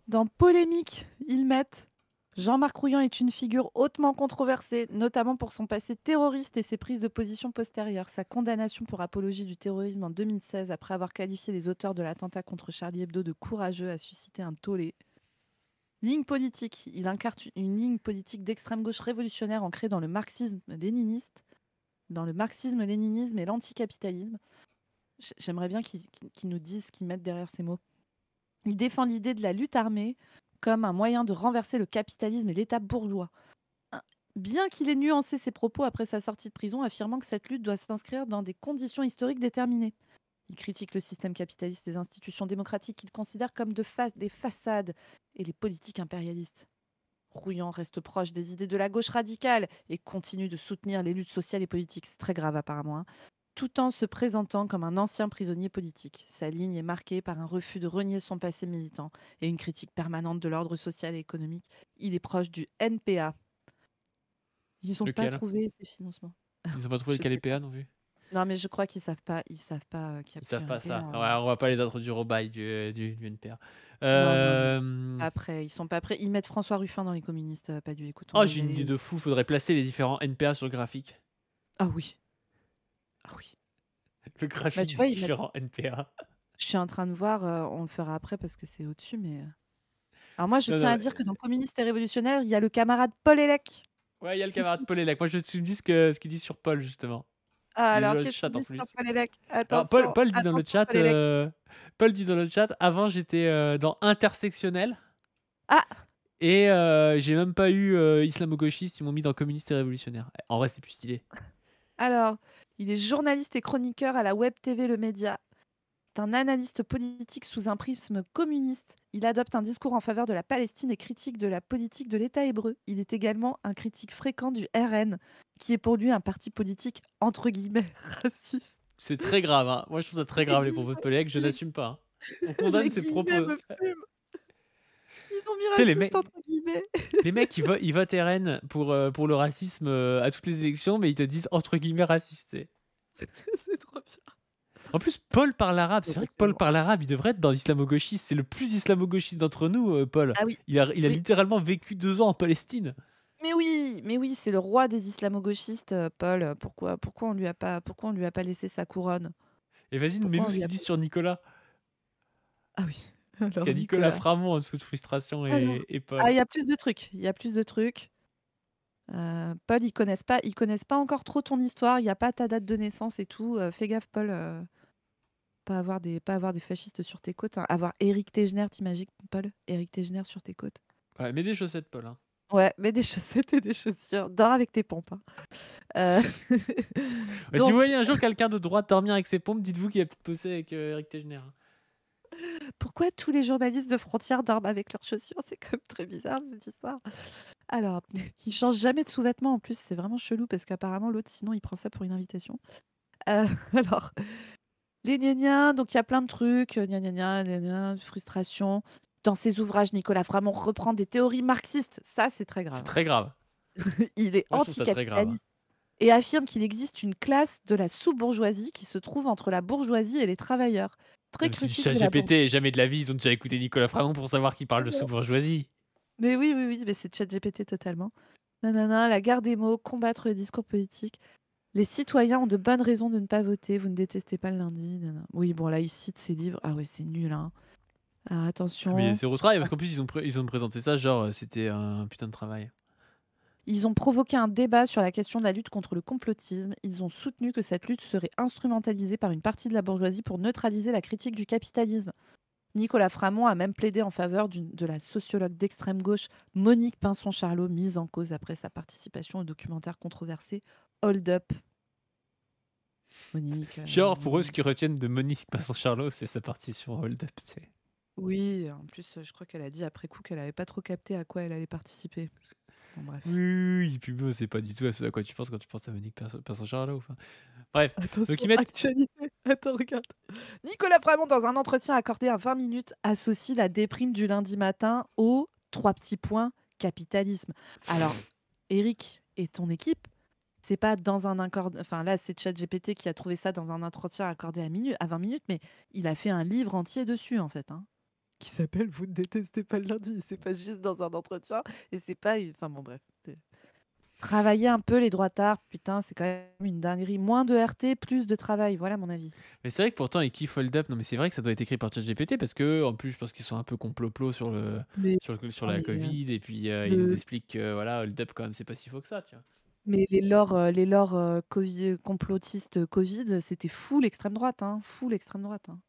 B: dans Polémique, ils mettent Jean-Marc Rouillan est une figure hautement controversée, notamment pour son passé terroriste et ses prises de position postérieures. Sa condamnation pour apologie du terrorisme en 2016, après avoir qualifié les auteurs de l'attentat contre Charlie Hebdo de courageux, a suscité un tollé. Ligne politique. Il incarne une ligne politique d'extrême gauche révolutionnaire ancrée dans le marxisme-léninisme et l'anticapitalisme. J'aimerais bien qu'ils nous disent ce qu'ils mettent derrière ces mots. Il défend l'idée de la lutte armée comme un moyen de renverser le capitalisme et l'État bourgeois. Bien qu'il ait nuancé ses propos après sa sortie de prison, affirmant que cette lutte doit s'inscrire dans des conditions historiques déterminées. Il critique le système capitaliste et les institutions démocratiques qu'il considère comme des façades et les politiques impérialistes. Rouillan reste proche des idées de la gauche radicale et continue de soutenir les luttes sociales et politiques. C'est très grave apparemment, hein, tout en se présentant comme un ancien prisonnier politique. Sa ligne est marquée par un refus de renier son passé militant et une critique permanente de l'ordre social et économique. Il est proche du NPA. Ils n'ont pas
A: Lequel?
B: trouvé ces financements.
A: Ils ont pas trouvé
B: Je
A: le
B: sais pas.
A: KLPA non plus?
B: Non, mais je crois qu'ils savent pas. Ils savent pas qu'il n'y
A: Ils
B: a plus
A: savent
B: un
A: pas
B: NPA.
A: ça. Ouais, on va pas les introduire au bail du NPR.
B: Non, non, non.
A: Euh,
B: Après, ils sont pas prêts. Ils mettent François Ruffin dans les communistes. Pas du. Écoute, on
A: Oh,
B: va y
A: j'ai une idée
B: aller.
A: de fou. Faudrait placer les différents NPA sur le graphique.
B: Ah oui. Ah oui.
A: Le
B: Bah,
A: graphique
B: tu
A: des
B: vois, ils mettent.
A: différents NPA.
B: Je suis en train de voir. On le fera après parce que c'est au-dessus, mais. Alors moi, je
A: Non,
B: tiens
A: non.
B: à dire que dans communistes et révolutionnaires, il y a le camarade Paul Elec.
A: Ouais, il y a le camarade Paul Elec. Moi, je veux que tu me dises ce qu'il dit sur Paul, justement.
B: Ah,
A: Il est dans
B: alors,
A: le
B: qu'est-ce
A: chat
B: qu'il
A: en
B: dit sur
A: plus.
B: Paul Elec?
A: Alors,
B: Attention,
A: Paul dit dans le
B: attention,
A: chat.
B: Paul Elec.
A: Paul dit dans le chat. Avant, j'étais dans intersectionnel.
B: Ah,
A: Et j'ai même pas eu islamo-gauchiste. Ils m'ont mis dans communiste et révolutionnaire. En vrai, c'est plus stylé.
B: alors, il est journaliste et chroniqueur à la Web TV Le Média. C'est un analyste politique sous un prisme communiste. Il adopte un discours en faveur de la Palestine et critique de la politique de l'État hébreu. Il est également un critique fréquent du RN, qui est pour lui un parti politique entre guillemets raciste.
A: C'est très grave. Hein. Moi, je trouve ça très
B: Les
A: grave, les propos de
B: guillemets,
A: Paul Elec. Je
B: les,
A: n'assume pas. Hein. On condamne
B: les
A: ces
B: guillemets
A: propos.
B: me fument. Ils ont mis
A: Tu sais,
B: raciste entre guillemets.
A: les mecs, ils votent RN pour le racisme à toutes les élections, mais ils te disent entre guillemets raciste. Tu sais.
B: C'est trop bien.
A: En plus, Paul parle arabe.
B: Bon,
A: C'est
B: bah,
A: vrai que
B: c'est
A: Paul
B: bon.
A: parle arabe. Il devrait être dans l'islamo-gauchiste. C'est le plus islamo-gauchiste d'entre nous, Paul.
B: Ah oui,
A: Il a
B: oui.
A: littéralement vécu 2 ans en Palestine.
B: Mais oui, c'est le roi des islamo-gauchistes, Paul. Pourquoi on lui a pas laissé sa couronne?
A: Et vas-y,
B: Pourquoi
A: mets-nous
B: on
A: ce
B: lui
A: qu'ils
B: a
A: disent
B: pas
A: sur Nicolas.
B: Ah oui,
A: Parce qu'il y
B: alors
A: a Nicolas
B: Nicolas.
A: Framont en dessous de Frustration
B: Alors
A: et
B: ah,
A: Paul.
B: il y a plus de trucs, il y a plus de trucs. Paul, ils connaissent pas encore trop ton histoire, il y a pas ta date de naissance et tout, fais gaffe Paul, pas avoir des fascistes sur tes côtes, hein. Avoir Éric Tegner, tu Paul? Éric Tegner sur tes côtes.
A: Ouais, mets des chaussettes, Paul. Hein.
B: Ouais, mets des chaussettes et des chaussures. Dors avec tes pompes, hein. Heu,
A: Ouais, si vous
B: donc
A: voyez un jour quelqu'un de droite dormir avec ses pompes, dites-vous qu'il a peut-être bossé avec Eric Tegner. Hein.
B: pourquoi tous les journalistes de Frontières dorment avec leurs chaussures? C'est quand même très bizarre cette histoire. Alors, ils changent jamais de sous-vêtements en plus, c'est vraiment chelou parce qu'apparemment l'autre sinon il prend ça pour une invitation. Alors, les gna donc il y a plein de trucs, gna frustration. Dans ses ouvrages, Nicolas Framont reprend des théories marxistes, ça c'est très
A: C'est
B: grave, hein.
A: très grave.
B: Il est
A: Moi, je trouve ça très grave.
B: anticapitaliste et affirme qu'il existe une classe de la sous-bourgeoisie qui se trouve entre la bourgeoisie et les travailleurs. Très
A: C'est du
B: critique
A: chat
B: de la
A: GPT,
B: bourgeoisie.
A: et jamais de la vie, ils ont déjà écouté Nicolas Framont pour savoir qu'il parle de sous-bourgeoisie.
B: Mais oui, oui, oui, mais c'est ChatGPT totalement. Nanana, la guerre des mots, combattre le discours politique. Les citoyens ont de bonnes raisons de ne pas voter. Vous ne détestez pas le lundi. Nanana. Oui, bon, là, il cite ses livres. Ah ouais, c'est nul, hein. Alors,
A: Ah, mais
B: attention.
A: c'est au travail, parce qu'en plus, ils ont présenté ça, genre, c'était un putain de travail.
B: Ils ont provoqué un débat sur la question de la lutte contre le complotisme. Ils ont soutenu que cette lutte serait instrumentalisée par une partie de la bourgeoisie pour neutraliser la critique du capitalisme. Nicolas Framont a même plaidé en faveur de la sociologue d'extrême gauche Monique Pinson-Charlot, mise en cause après sa participation au documentaire controversé Hold Up. Monique,
A: Genre, pour eux, ce qu'ils
B: Monique.
A: retiennent de Monique Masson-Charlot, c'est sa participation Hold Up.
B: Oui, en plus, je crois qu'elle a dit après coup qu'elle n'avait pas trop capté à quoi elle allait participer. Bon, bref.
A: Oui, puis bon, c'est pas du tout à ce à quoi tu penses quand tu penses à Monique Masson-Charlot. Enfin, bref, donc
B: Attention,
A: ils mettent.
B: actualité. Attends, regarde. Nicolas Framont, dans un entretien accordé à 20 minutes, associe la déprime du lundi matin au trois petits points capitalisme. Alors, Eric et ton équipe, c'est pas dans un accord. Enfin, là, c'est ChatGPT qui a trouvé ça dans un entretien accordé à 20 minutes, mais il a fait un livre entier dessus, en fait, hein, qui s'appelle Vous ne détestez pas le lundi. C'est pas juste dans un entretien et c'est pas. Enfin, bon, bref. Travailler un peu les droitards, putain, c'est quand même une dinguerie. Moins de RT, plus de travail, voilà mon avis.
A: Mais c'est vrai que pourtant, ils kiffent Hold Up. Non, mais c'est vrai que ça doit être écrit par ChatGPT parce que, en plus, je pense qu'ils sont un peu complot
B: Mais,
A: sur
B: non,
A: la
B: mais
A: Covid. Et puis, ils nous
B: le,
A: expliquent que, voilà, Hold Up, quand même, c'est pas si faux que ça, tu vois.
B: mais les lores complotistes Covid, c'était fou l'extrême droite, hein, fou l'extrême droite, hein.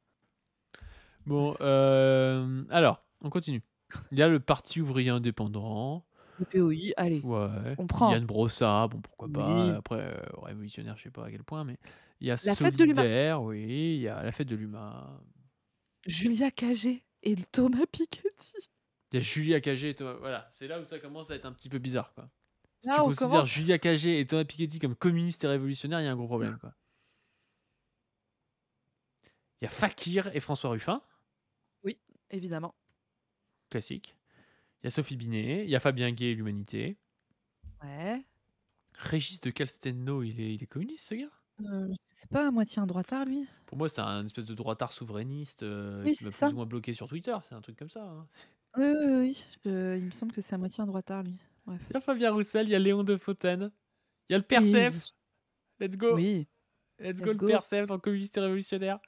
A: Bon, alors, on continue. Il y a le Parti ouvrier indépendant.
B: Le POI, allez,
A: Ouais.
B: on prend.
A: Yann Brossat, bon, pourquoi pas.
B: Oui.
A: Après, révolutionnaire, je sais pas à quel point, mais il y a
B: La fête de l'humain.
A: Solidaire, oui. Il y a la fête de l'humain.
B: Julia Cagé et Thomas Piketty.
A: Il y a Julia Cagé et Thomas. Voilà, c'est là où ça commence à être un petit peu bizarre, quoi. Si tu
B: Là, on
A: considères
B: commence.
A: Julia Cagé et Thomas Piketty comme communistes et révolutionnaires, il y a un gros problème, quoi. Il y a Fakir et François Ruffin,
B: Oui, évidemment.
A: classique. Il y a Sophie Binet, il y a Fabien Gay et l'Humanité.
B: Ouais.
A: Régis de Castelnau, il est communiste, ce gars?
B: C'est pas à moitié un droitard, lui?
A: Pour moi, c'est un espèce de droitard souverainiste
B: Oui,
A: qui
B: c'est
A: m'a plus
B: ça.
A: ou moins bloqué sur Twitter. C'est un truc comme ça. Hein.
B: Oui, oui, oui, oui. Il me semble que c'est à moitié un droitard, lui. Bref.
A: Il y a Fabien Roussel, il y a Léon de Fontaine, il y a le
B: Oui, bien
A: PERCEF.
B: sûr.
A: Let's go.
B: Oui,
A: Let's go
B: let's
A: le
B: go.
A: PERCEF dans le communiste et révolutionnaire.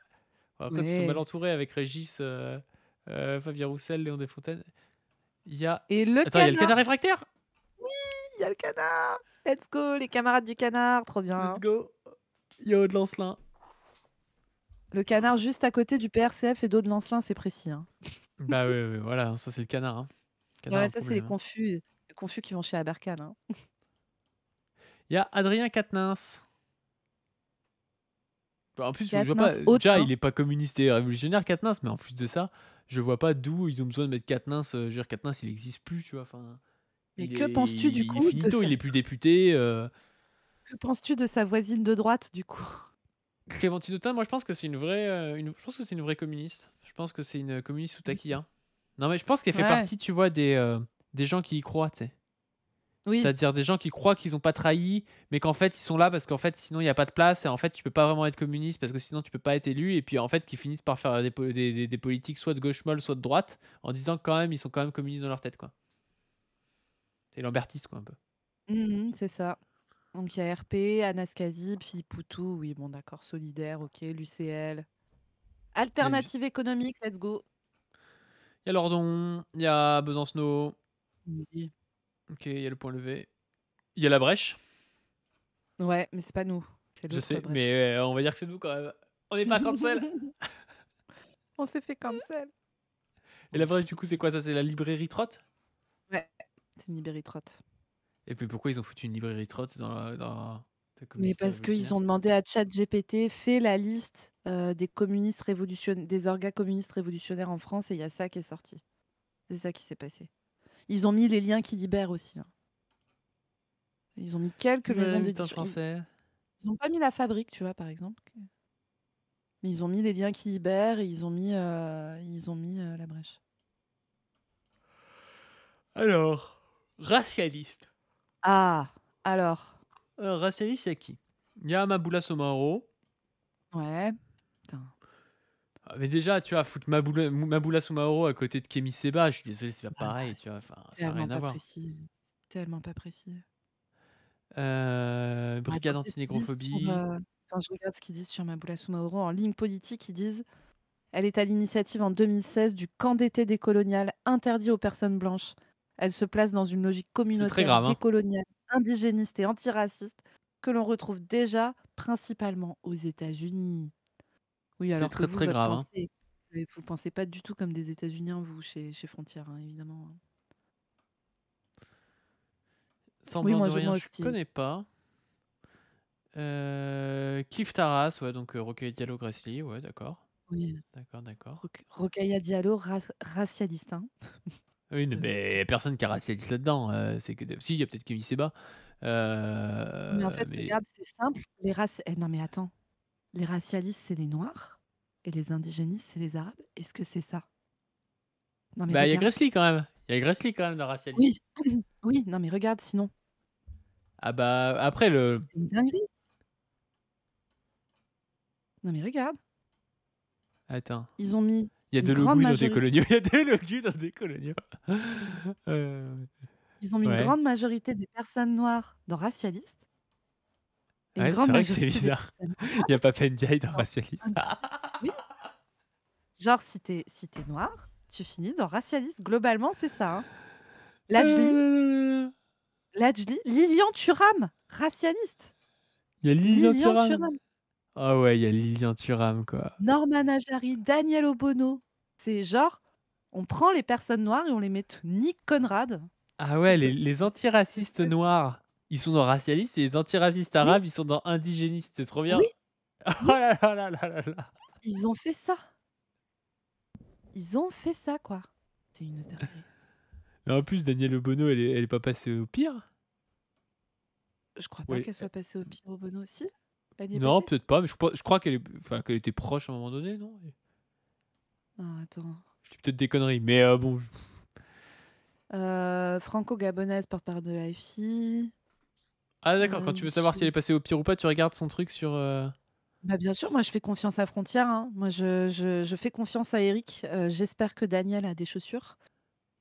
A: Alors, quand ils sont mal
B: Ouais.
A: entourés avec Régis, Fabien Roussel, Léon de Fontaine. Il y a.
B: Et le
A: Attends, il y a le canard
B: canard.
A: réfractaire.
B: Oui, il y a le canard. Let's go, les camarades du canard, trop
A: Let's
B: bien.
A: go. Il y a Aude Lancelin.
B: Le canard juste à côté du PRCF et d'Aude Lancelin, c'est précis, hein.
A: Bah ouais, voilà, ça c'est le canard. Hein. Canard a
B: Ouais,
A: un
B: ça, c'est les
A: problème. Hein.
B: confus qui vont chez Aberkan, hein.
A: Il y a Adrien Quatennens. Bah, en plus, je vois pas.
B: Quatennens haute,
A: Déjà,
B: hein.
A: il est pas communiste et révolutionnaire, Quatennens, mais en plus de ça, je vois pas d'où ils ont besoin de mettre Quatennens. Je veux dire, Quatennens, il existe plus, tu vois. Enfin,
B: Mais que penses-tu du
A: il est
B: coup de
A: finito,
B: sa...
A: il est plus député.
B: Que penses-tu de sa voisine de droite, du coup?
A: Clémentine Autain, moi, je pense que c'est une vraie, je pense que c'est une vraie communiste. Je pense que c'est une communiste sous
B: Oui.
A: taquilla. Non, mais je pense qu'elle fait
B: Ouais.
A: partie, tu vois, des gens qui y croient, tu sais.
B: Oui.
A: C'est-à-dire des gens qui croient qu'ils ont pas trahi, mais qu'en fait ils sont là parce qu'en fait sinon il n'y a pas de place et en fait tu peux pas vraiment être communiste parce que sinon tu peux pas être élu et puis en fait qui finissent par faire des politiques soit de gauche molle soit de droite en disant que quand même ils sont quand même communistes dans leur tête quoi. C'est lambertiste quoi un peu.
B: C'est ça. Donc il y a RP, Anas Kazib, Philippe Poutou, oui, bon, d'accord, Solidaire, ok, l'UCL.
A: Il y a,
B: Alternative économique, let's go.
A: il y a Lordon, il y a Besancenot,
B: Oui.
A: ok, il y a le point levé. Il y a la brèche,
B: Ouais, mais c'est pas nous, c'est
A: je
B: l'autre
A: sais,
B: brèche.
A: mais on va dire que c'est nous quand même. On n'est pas cancel.
B: On s'est fait cancel.
A: Et la brèche, du coup, c'est quoi ça? C'est la librairie Trott?
B: Ouais, c'est une Libéry Trotte.
A: Et puis pourquoi ils ont foutu une librairie Trott dans la
B: Mais
A: communauté
B: parce qu'ils
A: révolutionnaire?
B: ont demandé à ChatGPT, fais la liste des orgas communistes révolutionnaires en France, et il y a ça qui est sorti. C'est ça qui s'est passé. Ils ont mis les liens qui libèrent aussi, hein. Ils ont mis quelques maisons
A: Putain
B: d'édition.
A: français.
B: Ils n'ont pas mis la fabrique, tu vois, par exemple. Mais ils ont mis les liens qui libèrent et ils ont mis la brèche.
A: Alors, racialiste.
B: Ah, alors.
A: Racialiste, il y a qui? Il y a Maboula Somaro.
B: Ouais. Putain.
A: Ah, mais déjà, tu vois, foutre Maboula Somaro à côté de Kémy Seba, je suis désolé, c'est pas
B: Ah,
A: pareil, tu
B: c'est
A: vois, enfin, ça n'a
B: tellement
A: rien à
B: pas
A: voir.
B: précis. Tellement pas précis.
A: Brigade
B: Attends, qu'est-ce qu'ils disent sur,
A: antinégrophobie.
B: attends, je regarde ce qu'ils disent sur Maboula Soumaoro. En ligne politique, ils disent elle est à l'initiative en 2016 du camp d'été décolonial interdit aux personnes blanches. Elle se place dans une logique
A: C'est très
B: communautaire,
A: grave, hein.
B: décoloniale, indigéniste et antiraciste que l'on retrouve déjà principalement aux États-Unis. Oui,
A: C'est
B: alors que
A: très
B: vous,
A: très
B: votre
A: grave, hein.
B: pensée, vous pensez pas du tout comme des États-Uniens, vous, chez Frontières, hein, évidemment. Oui,
A: Semblant
B: moi,
A: de rien,
B: moi
A: je
B: aussi.
A: connais pas. Kif Taras, ouais, donc Rocaille Diallo Grassley, ouais, d'accord.
B: Oui.
A: D'accord, d'accord.
B: Rokhaya Diallo, racialiste, hein.
A: Oui, mais y a personne qui a racialiste là-dedans. C'est que si, il y a peut-être Kémy Seba.
B: Mais en fait,
A: Mais
B: regarde, c'est simple. Non, mais attends. Les racialistes, c'est les Noirs et les indigénistes, c'est les Arabes. Est-ce que c'est ça? Non, mais
A: bah, il y a
B: regarde.
A: Grassley quand même. Il y a Grassley quand même dans racialiste.
B: Oui, oui, non, mais regarde sinon.
A: Ah bah après le.
B: C'est une dinguerie. Non, mais regarde.
A: Attends.
B: Ils ont mis
A: Il y a
B: une
A: de
B: grande
A: l'ogout dans des
B: majorité.
A: coloniaux. Il y a de l'ogout dans des coloniaux.
B: Ils ont mis une
A: Ouais.
B: grande majorité des personnes noires dans racialiste et une
A: Ouais, c'est
B: grande
A: vrai que c'est
B: majorité des
A: bizarre.
B: personnes
A: Il n'y a pas Penjay dans
B: dans
A: racialiste.
B: oui. Genre, si t'es noir, tu finis dans racialiste. Globalement, c'est ça, hein. Lajli, Lilian Thuram, racialiste.
A: Il y a Lilian
B: Lilian
A: Thuram.
B: Thuram.
A: Ah ouais, il y a Lilian Thuram, quoi.
B: Norman Ajari, Daniel Obono. C'est genre, on prend les personnes noires et on les met Nick Conrad.
A: Ah ouais, les
B: C'est-
A: antiracistes noirs, ils sont dans racialiste et les antiracistes
B: Oui,
A: arabes, ils sont dans indigéniste. C'est trop
B: oui,
A: bien. Oh
B: oui,
A: là là là là là là.
B: ils ont fait ça. Ils ont fait ça, quoi. C'est une dinguerie.
A: Et en plus, Daniel Obono, elle est pas passée au pire?
B: Je crois pas
A: Ouais.
B: qu'elle soit passée au pire Obono aussi. Elle y est
A: Non,
B: passée?
A: peut-être pas, mais je crois qu'elle était proche à un moment donné, non?
B: Ah, attends.
A: Je dis peut-être des conneries, mais bon.
B: Franco-gabonaise, porte-parole de la FI.
A: Ah d'accord, quand tu veux savoir si elle est passée au pire ou pas, tu regardes son truc sur...
B: Bah, bien sûr, moi je fais confiance à Frontière, hein. Moi je fais confiance à Eric. J'espère que Daniel a des chaussures.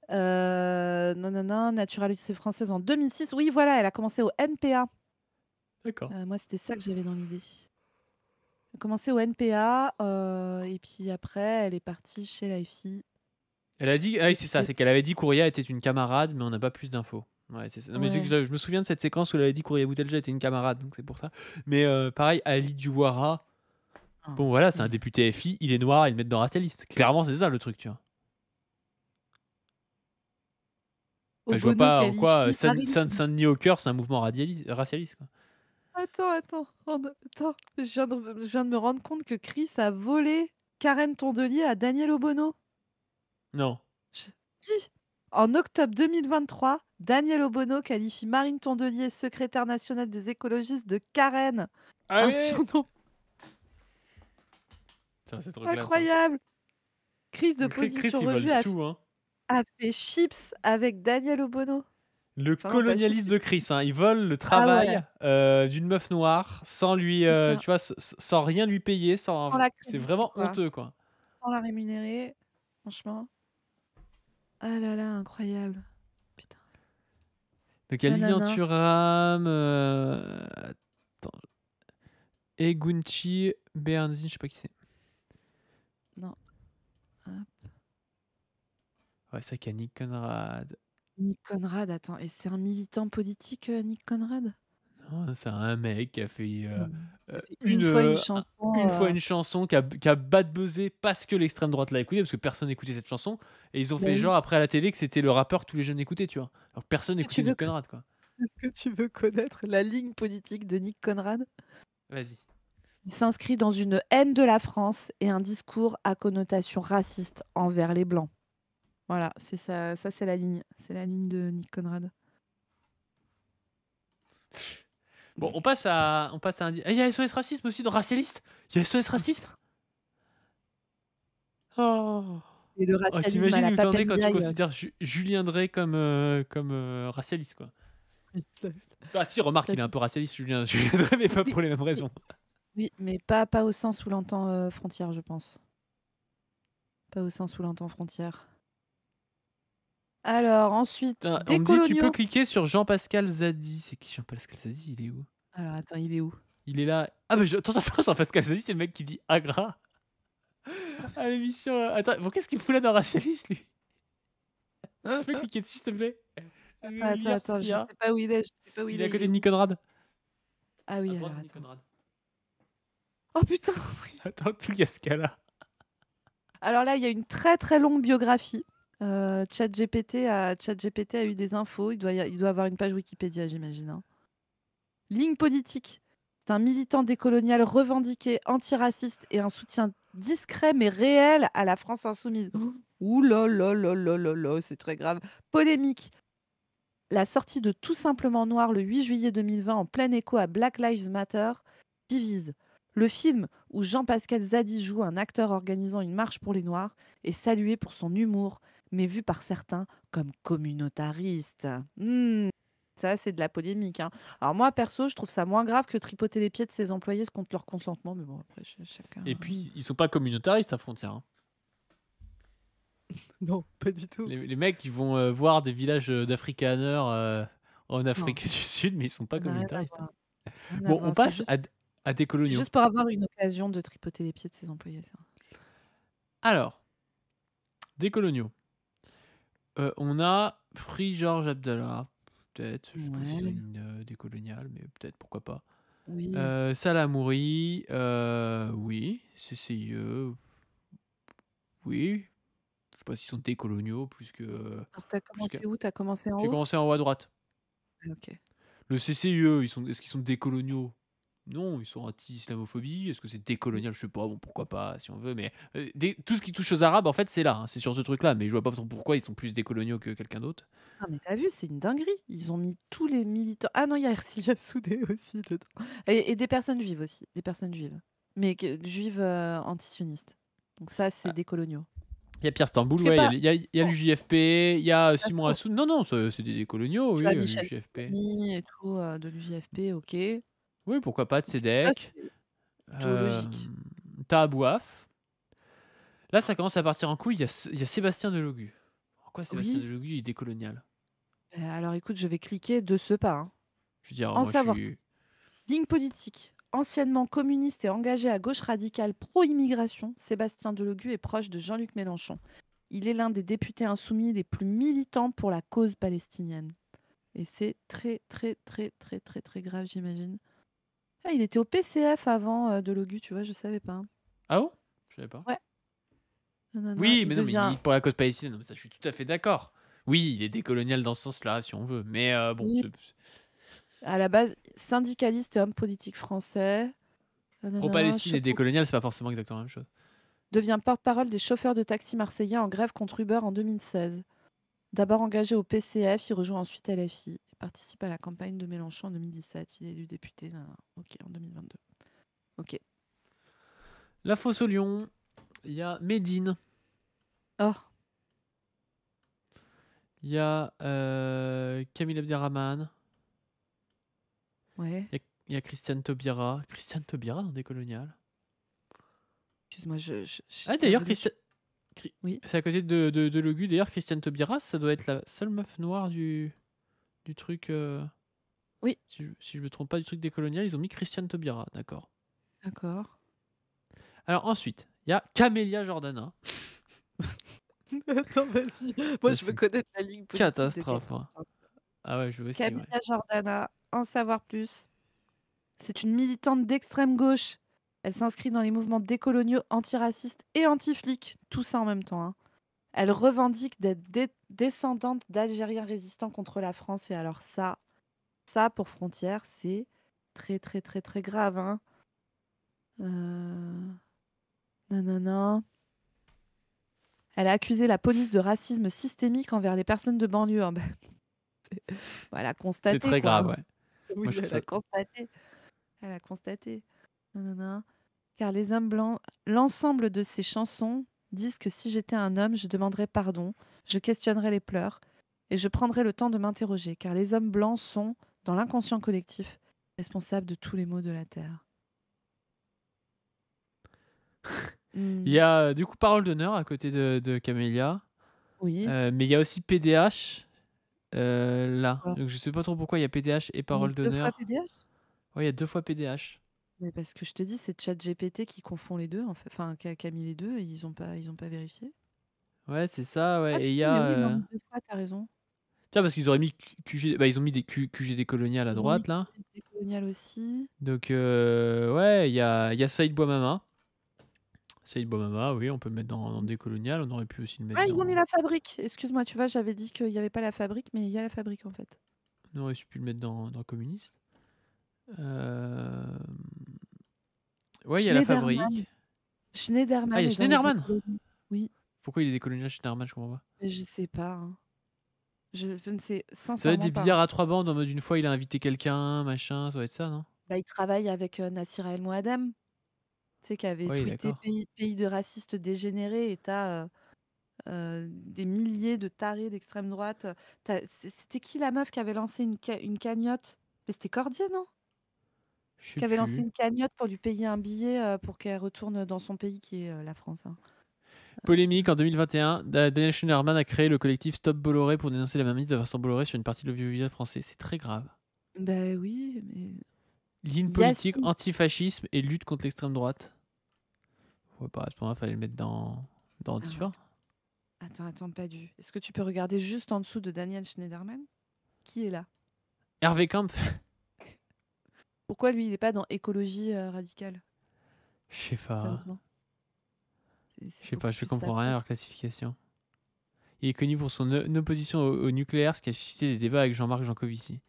B: Non, non, non, naturalité française en 2006. Oui, voilà, elle a commencé au NPA.
A: D'accord.
B: Moi, c'était ça que j'avais dans l'idée. Elle a commencé au NPA et puis après, elle est partie chez la FI.
A: Elle a dit... Ah oui,
B: Et
A: c'est ça,
B: c'est
A: c'est qu'elle avait dit Kouria était une camarade, mais on n'a pas plus d'infos. Ouais, c'est ça. Non, mais
B: ouais.
A: je me souviens de cette séquence où elle avait dit Kouria Boutelja était une camarade, donc c'est pour ça. Mais pareil, Ali Douara,
B: Oh,
A: bon voilà, c'est un
B: mais
A: député FI, il est noir, ils le mettent dans racialiste. Clairement, c'est ça le truc, tu vois. Enfin, je vois
B: Obono
A: pas en quoi
B: qualifie Marine.
A: Saint-Denis au cœur, c'est un mouvement racialiste, quoi.
B: Attends. Attends. Je viens de me rendre compte que Chris a volé Karen Tondelier à Daniel Obono.
A: Non.
B: Si. En octobre 2023, Daniel Obono qualifie Marine Tondelier, secrétaire nationale des écologistes, de Karen.
A: Ah
B: Un
A: oui.
B: surnom
A: Ça, c'est trop classe, hein.
B: incroyable. Crise de
A: Chris,
B: position
A: ils
B: revue
A: veulent tout, hein.
B: a fait chips avec Daniel Obono.
A: Le
B: Enfin non, pas chips.
A: colonialisme de Chris, hein. Ils volent le
B: Ah ouais,
A: travail d'une meuf noire sans lui,
B: c'est ça.
A: tu vois, sans rien lui payer,
B: Sans la
A: c'est
B: créditer,
A: vraiment
B: quoi.
A: honteux, quoi.
B: Sans la rémunérer. Franchement. Ah là là, incroyable. Putain.
A: Donc il y a Lilian
B: Nanana.
A: Thuram, attends, Egunci Bernzi, je sais pas qui c'est.
B: Non. Hop.
A: Ouais, c'est vrai qu'il y a Nick Conrad.
B: Nick Conrad, attends, et c'est un militant politique, Nick Conrad?
A: Non, c'est un mec qui a fait
B: Non, mais il a fait
A: une,
B: une fois une
A: une fois
B: chanson.
A: une chanson qui a bad buzzé parce que l'extrême droite l'a écouté, parce que personne n'écoutait cette chanson. Et ils ont
B: Bah
A: fait
B: oui.
A: genre après à la télé que c'était le rappeur que tous les jeunes écoutaient, tu vois. Alors que
B: Est-ce
A: personne
B: que tu
A: n'écoutait
B: veux,
A: Nick Conrad, quoi.
B: est-ce que tu veux connaître la ligne politique de Nick Conrad?
A: Vas-y.
B: Il s'inscrit dans une haine de la France et un discours à connotation raciste envers les Blancs. Voilà, c'est ça, ça c'est la ligne. C'est la ligne de Nick Conrad.
A: Bon, on passe à un. Ah, il y a SOS Racisme aussi, de Racialiste. Il y a SOS
B: Oh
A: Racisme.
B: putain.
A: Oh.
B: Et le
A: Oh,
B: racialisme à
A: t'imagines
B: la
A: où t'en es quand tu
B: Papendiaï.
A: considères Julien Drey comme, racialiste, quoi.
B: T'as-
A: Ah si, remarque,
B: t'as
A: il est un
B: dit-
A: peu racialiste, Julien Drey, mais pas
B: Oui,
A: pour les mêmes
B: oui,
A: raisons.
B: oui, mais pas au sens où l'entend frontière, je pense. Pas au sens où l'entend frontière. Alors, ensuite,
A: Putain, on
B: des
A: me dit, tu peux
B: coloniaux.
A: cliquer sur Jean-Pascal Zadi. C'est qui Jean-Pascal Zadi? Il est où?
B: Alors, attends, il est où?
A: Il est là. Ah, mais attends, Jean-Pascal Zadi, c'est le mec qui dit Agra à l'émission. Attends, bon, qu'est-ce qu'il fout là dans Racialiste, lui? Tu peux cliquer dessus, s'il te plaît? Lire ce
B: Attends,
A: qu'il y
B: je sais
A: a.
B: pas où il est, je sais pas où
A: Il
B: il
A: est à
B: est, il
A: côté
B: est
A: de
B: où?
A: Nick Conrad.
B: Ah
A: À
B: oui,
A: droite
B: alors
A: de Nick
B: attends.
A: Conrad.
B: Oh putain!
A: Attends, tout il y a ce cas-là.
B: Alors là, il y a une très très longue biographie. ChatGPT a eu des infos. Il doit avoir une page Wikipédia, j'imagine, hein. Ligne politique. C'est un militant décolonial revendiqué, antiraciste et un soutien discret mais réel à la France insoumise. Ouh là là là là là là, c'est très grave. Polémique. La sortie de Tout simplement noir le 8 juillet 2020 en plein écho à Black Lives Matter divise. Le film où Jean-Pascal Zadi joue un acteur organisant une marche pour les Noirs est salué pour son humour, mais vu par certains comme communautariste. Ça, c'est de la polémique, hein. Alors moi, perso, je trouve ça moins grave que tripoter les pieds de ses employés contre leur consentement, mais bon, après, chacun.
A: Et puis, ils sont pas communautaristes à Frontière, hein.
B: Non, pas du tout.
A: Les mecs, ils vont voir des villages d'Afrikaners en
B: Non,
A: Afrique du Sud, mais ils sont pas
B: ça n'a rien à
A: communautaristes, hein.
B: voir. Rien à
A: Bon, on
B: voir. C'est
A: passe
B: juste,
A: à des coloniaux.
B: juste pour avoir une occasion de tripoter les pieds de ses employés, ça.
A: Alors, des coloniaux. On a Free George Abdallah, peut-être. Je sais pas si c'est
B: Ouais,
A: une ligne décoloniale, mais peut-être, pourquoi pas.
B: oui.
A: Salah Mouri, oui. CCIE, oui. Je sais pas s'ils sont décoloniaux plus que.
B: Alors, t'as
A: Plus que...
B: commencé où? T'as commencé en
A: J'ai
B: haut?
A: commencé en haut à droite.
B: Ah, ok.
A: Le CCIE, est-ce qu'ils sont décoloniaux? Non, ils sont anti-islamophobie. Est-ce que c'est décolonial? Je sais pas, bon, pourquoi pas, si on veut, mais tout ce qui touche aux Arabes, en fait, c'est là, hein, c'est sur ce truc-là, mais je vois pas trop pourquoi ils sont plus décoloniaux que quelqu'un d'autre.
B: Non, mais t'as vu, c'est une dinguerie. Ils ont mis tous les militants. Ah non, il y a Ercilia Soudé aussi dedans. Et des personnes juives aussi. Des personnes juives. Mais juives anti-sionistes. Donc ça, c'est
A: Ah,
B: des coloniaux.
A: il y a Pierre Stamboul,
B: Je sais
A: ouais,
B: pas.
A: il y a
B: Bon,
A: l'UJFP, il y a Simon
B: d'accord.
A: Assoun. Non, non, c'est des décoloniaux,
B: Tu
A: oui,
B: as Michel
A: l'UJFP.
B: Sardou et tout de l'UJFP, ok.
A: Oui, pourquoi pas,
B: Ça,
A: Tzedek.
B: c'est plutôt logique.
A: T'as Abouaf. Là, ça commence à partir en couille. Il y a Sébastien Delogu. Pourquoi Sébastien
B: Oui.
A: Delogu est décolonial?
B: Alors écoute, je vais cliquer de ce pas, hein.
A: Je veux dire,
B: En
A: moi, je
B: savoir
A: suis.
B: Ligne politique. Anciennement communiste et engagé à gauche radicale pro-immigration, Sébastien Delogu est proche de Jean-Luc Mélenchon. Il est l'un des députés insoumis les plus militants pour la cause palestinienne. Et c'est très, très, très, très, très, très grave, j'imagine. Ah, il était au PCF avant Delogu, tu vois, je savais pas, hein.
A: Ah bon? Je savais pas.
B: Ouais. Non,
A: Oui,
B: il
A: mais non, mais
B: devient.
A: pour la cause palestinienne, non, mais ça, je suis tout à fait d'accord. Oui, il est décolonial dans ce sens-là, si on veut. Mais bon,
B: Oui, à la base, syndicaliste et homme politique français.
A: pro-Palestine et décolonial, c'est pas forcément exactement la même chose.
B: Devient porte-parole des chauffeurs de taxi marseillais en grève contre Uber en 2016. D'abord engagé au PCF, il rejoint ensuite LFI et participe à la campagne de Mélenchon en 2017. Il est élu député ok, en 2022. Ok.
A: La fosse au lion, il y a Médine,
B: Oh,
A: il y a Camille Abderrahmane,
B: ouais.
A: il y a Christiane Taubira. Christiane Taubira dans décolonial.
B: Excuse-moi, j'ai
A: Ah,
B: été un
A: d'ailleurs,
B: peu déçue. Oui.
A: c'est à côté de Logu. D'ailleurs, Christiane Taubira, ça doit être la seule meuf noire du du truc,
B: Oui,
A: si je me trompe pas, du truc décolonial, ils ont mis Christiane Taubira, d'accord.
B: d'accord.
A: Alors ensuite, il y a Camélia Jordana.
B: Attends, vas-y. Moi,
A: Ça,
B: je veux
A: c'est
B: connaître la ligne politique de
A: catastrophe,
B: Camilla
A: hein.
B: Jordana.
A: Ah ouais, je veux aussi, ouais.
B: Camilla Jordana, en savoir plus. C'est une militante d'extrême gauche. Elle s'inscrit dans les mouvements décoloniaux, antiracistes et anti-flics, tout ça en même temps, hein. Elle revendique d'être descendante d'Algériens résistant contre la France. Et alors ça pour Frontières, c'est très très très très grave, hein. Euh... Nanana. Elle a accusé la police de racisme systémique envers les personnes de banlieue, hein. Bah, elle a
A: C'est
B: constaté,
A: très
B: quoi,
A: grave,
B: hein.
A: ouais.
B: Oui,
A: Moi, je trouve
B: elle
A: ça.
B: a constaté. Elle a constaté. Nanana. Car les hommes blancs, l'ensemble de ces chansons disent que si j'étais un homme, je demanderais pardon, je questionnerais les pleurs et je prendrais le temps de m'interroger. Car les hommes blancs sont, dans l'inconscient collectif, responsables de tous les maux de la terre.
A: Il
B: Hmm,
A: y a du coup Parole d'honneur à côté de Camélia.
B: oui.
A: Mais il y a aussi PDH là.
B: Quoi.
A: Donc je sais pas trop pourquoi il y a PDH et
B: Il y a
A: Parole
B: deux fois
A: d'honneur.
B: PDH.
A: Ouais, il y a 2 fois PDH.
B: Mais parce que je te dis, c'est ChatGPT qui confond les deux, en fait. Enfin, qui a mis les deux et ils ont pas vérifié.
A: Ouais, c'est ça,
B: Ah
A: ouais. Et il
B: si,
A: y
B: mais
A: a.
B: oui, ils l'ont mis deux fois, t'as raison.
A: Tiens, parce qu'ils auraient mis QG. Bah, ils ont mis des QG décolonial à
B: Ils ont mis
A: droite là.
B: QG colonial aussi.
A: Donc, ouais, il y a Saïd Bouamama. Saïd Bouamama, oui, on peut le mettre dans décolonial. On aurait pu aussi le mettre
B: Ah, ils ont mis
A: dans.
B: la fabrique. Excuse-moi, tu vois, j'avais dit qu'il n'y avait pas la fabrique, mais il y a la fabrique en fait.
A: On aurait pu le mettre dans communiste. Euh, Ouais, il y a la
B: Schneiderman.
A: fabrique. Ah, il
B: Schneiderman
A: y a
B: est dans les
A: Schneiderman.
B: décoloniaux. Oui,
A: Pourquoi il est décolonial Schneiderman, je comprends pas.
B: mais je sais pas, hein. Je ne sais
A: Ça doit être des
B: sincèrement pas, hein.
A: billards à 3 bandes en mode une fois il a invité quelqu'un, machin, ça doit être ça, non?
B: Bah, il travaille avec Nassira El Moadem, tu sais, qui avait
A: Oui,
B: tweeté
A: d'accord.
B: pays de racistes dégénérés, et t'as des milliers de tarés d'extrême droite. C'était qui la meuf qui avait lancé une cagnotte? Mais c'était Cordier, non?
A: Je sais
B: Qui avait lancé
A: plus.
B: une cagnotte pour lui payer un billet pour qu'elle retourne dans son pays qui est la France, hein.
A: Polémique en 2021, Daniel Schneiderman a créé le collectif Stop Bolloré pour dénoncer la mainmise de Vincent Bolloré sur une partie de l'audiovisuel français. C'est très grave.
B: Ben oui, mais
A: Ligne politique,
B: Yacine.
A: antifascisme et lutte contre l'extrême droite. Ouais, bah, à ce moment-là, fallait le mettre dans
B: Alors
A: Antifa.
B: attends, pas du. Est-ce que tu peux regarder juste en dessous de Daniel Schneiderman? Qui est là?
A: Hervé Camp,
B: Pourquoi lui, il n'est pas dans écologie radicale,
A: je sais pas.
B: sérieusement?
A: Je
B: C'est
A: sais pas,
B: beaucoup
A: je
B: plus sa
A: comprends rien à
B: place.
A: leur classification. Il est connu pour son opposition au nucléaire, ce qui a suscité des débats avec Jean-Marc Jancovici.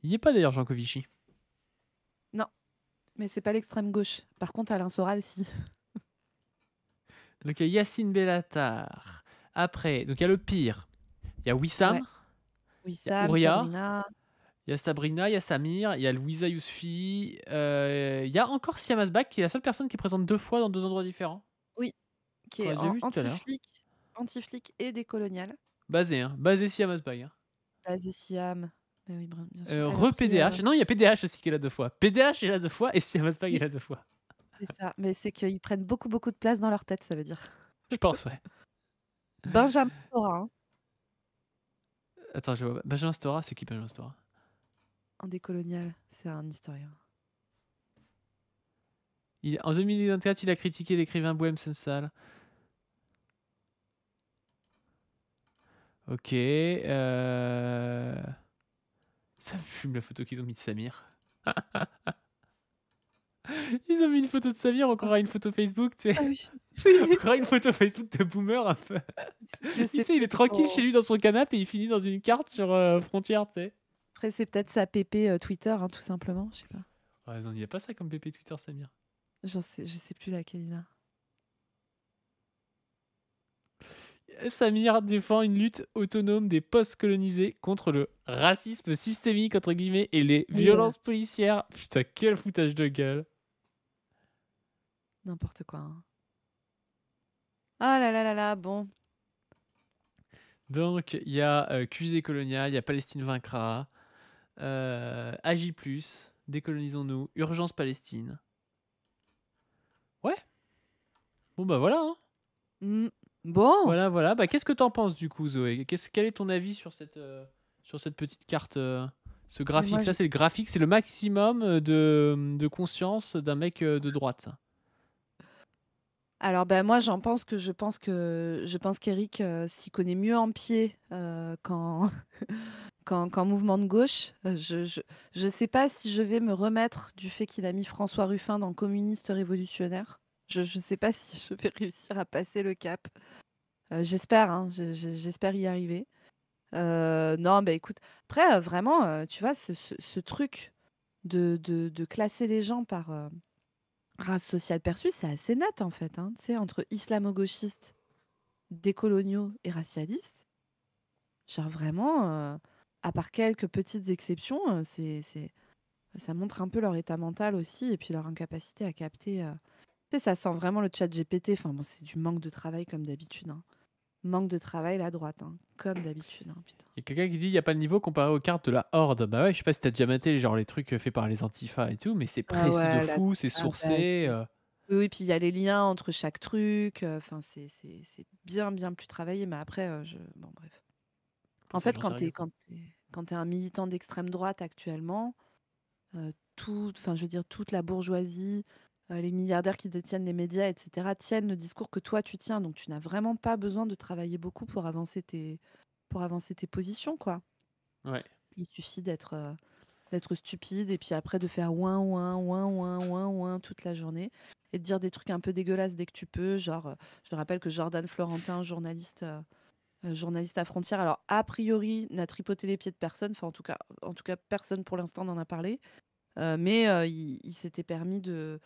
A: Il n'y est pas d'ailleurs Jancovici.
B: Non, mais c'est pas l'extrême gauche. Par contre, Alain Soral, si.
A: Donc il y a Yacine Bellatar. Après, donc il y a le pire. Il y a
B: Ouais.
A: Wissam, il y a
B: Wissam,
A: Ouria,
B: Sabrina.
A: il y a Sabrina, il y a Samir, il y a Louisa Yousfi. Il y a encore Siam Asbak, qui est la seule personne qui est présente 2 fois dans 2 endroits différents.
B: Oui, qui
A: Qu'on
B: est
A: a déjà
B: en
A: vu tout à l'heure.
B: anti-flic et décolonial.
A: Basé Siam Asbak. Hein.
B: Basé Siam. Mais oui, bien sûr. Elle a pris,
A: Re-PDH. Non, il y a PDH aussi qui est là 2 fois. PDH est là 2 fois et Siam Asbak est
B: oui,
A: là 2 fois.
B: c'est ça. Mais c'est qu'ils prennent beaucoup, beaucoup de place dans leur tête, ça veut dire.
A: Je pense, ouais.
B: Benjamin Stora, hein,
A: Attends, je vois. Benjamin Stora, c'est qui Benjamin Stora?
B: en décolonial, c'est un historien.
A: En 2024, il a critiqué l'écrivain Bouhem Sensal. Ok. Ça me fume la photo qu'ils ont mis de Samir. Ils ont mis une photo de Samir, on croirait une photo Facebook, tu sais.
B: Ah oui,
A: On
B: oui.
A: croirait une photo Facebook de boomer un peu.
B: Mais
A: Tu sais, il est
B: peut-être
A: tranquille chez lui dans son canapé et il finit dans une carte sur Frontière, tu sais.
B: Après, c'est peut-être sa pépé Twitter, hein, tout simplement. Je sais pas.
A: Ouais, non, il n'y a pas ça comme PP Twitter, Samir.
B: Je sais plus laquelle il a.
A: Samir défend une lutte autonome des post-colonisés contre le racisme systémique, entre guillemets, et les
B: Oui,
A: violences policières. Putain, quel foutage de gueule.
B: n'importe quoi, hein. Ah là là là là, bon.
A: Donc, il y a QG colonial, il y a Palestine vaincra, Agi+, Décolonisons-nous, Urgence Palestine. Ouais. Bon bah voilà. Hein.
B: Mm. Bon,
A: Voilà, voilà. Bah, qu'est-ce que t'en penses du coup, Zoé? Quel est ton avis sur cette petite carte, ce
B: mais moi
A: graphique? Ça,
B: je
A: c'est le graphique, c'est le maximum de conscience d'un mec de droite, ça.
B: alors ben moi je pense qu'Éric s'y connaît mieux en pied qu'en qu'en mouvement de gauche. Je sais pas si je vais me remettre du fait qu'il a mis François Ruffin dans Communiste révolutionnaire. Je sais pas si je vais réussir à passer le cap. J'espère, hein, j'espère y arriver. Non, bah écoute, après vraiment, tu vois, ce truc de classer les gens par race sociale perçue, c'est assez net en fait, hein. Tu sais, entre islamo-gauchistes, décoloniaux et racialistes, genre vraiment, à part quelques petites exceptions, ça montre un peu leur état mental aussi et puis leur incapacité à capter. Tu sais, ça sent vraiment le chat GPT. Enfin bon, c'est du manque de travail comme d'habitude, hein. Manque de travail, la droite, hein, comme d'habitude, hein, putain.
A: Il y a quelqu'un qui dit il n'y a pas le niveau comparé aux cartes de la Horde. Bah ouais, je sais pas si t'as déjà maté genre les trucs faits par les Antifa et tout, mais c'est
B: Ah
A: précis de
B: ouais, là,
A: fou,
B: c'est
A: c'est sourcé.
B: abrasive. Oui, puis il y a les liens entre chaque truc. Enfin, c'est bien, bien plus travaillé. Mais après, bon, bref.
A: Faut
B: En
A: prendre
B: fait,
A: les gens sérieux, quoi.
B: quand t'es un militant d'extrême droite actuellement, enfin, je veux dire, toute la bourgeoisie, les milliardaires qui détiennent les médias, etc., tiennent le discours que toi, tu tiens. Donc, tu n'as vraiment pas besoin de travailler beaucoup pour avancer tes positions, quoi.
A: Ouais.
B: Il suffit d'être stupide et puis après de faire ouin, ouin, ouin, ouin, ouin, ouin toute la journée et de dire des trucs un peu dégueulasses dès que tu peux. Genre, je te rappelle que Jordan Florentin, journaliste à Frontières, alors a priori n'a tripoté les pieds de personne, enfin en tout cas personne pour l'instant n'en a parlé, mais il s'était permis de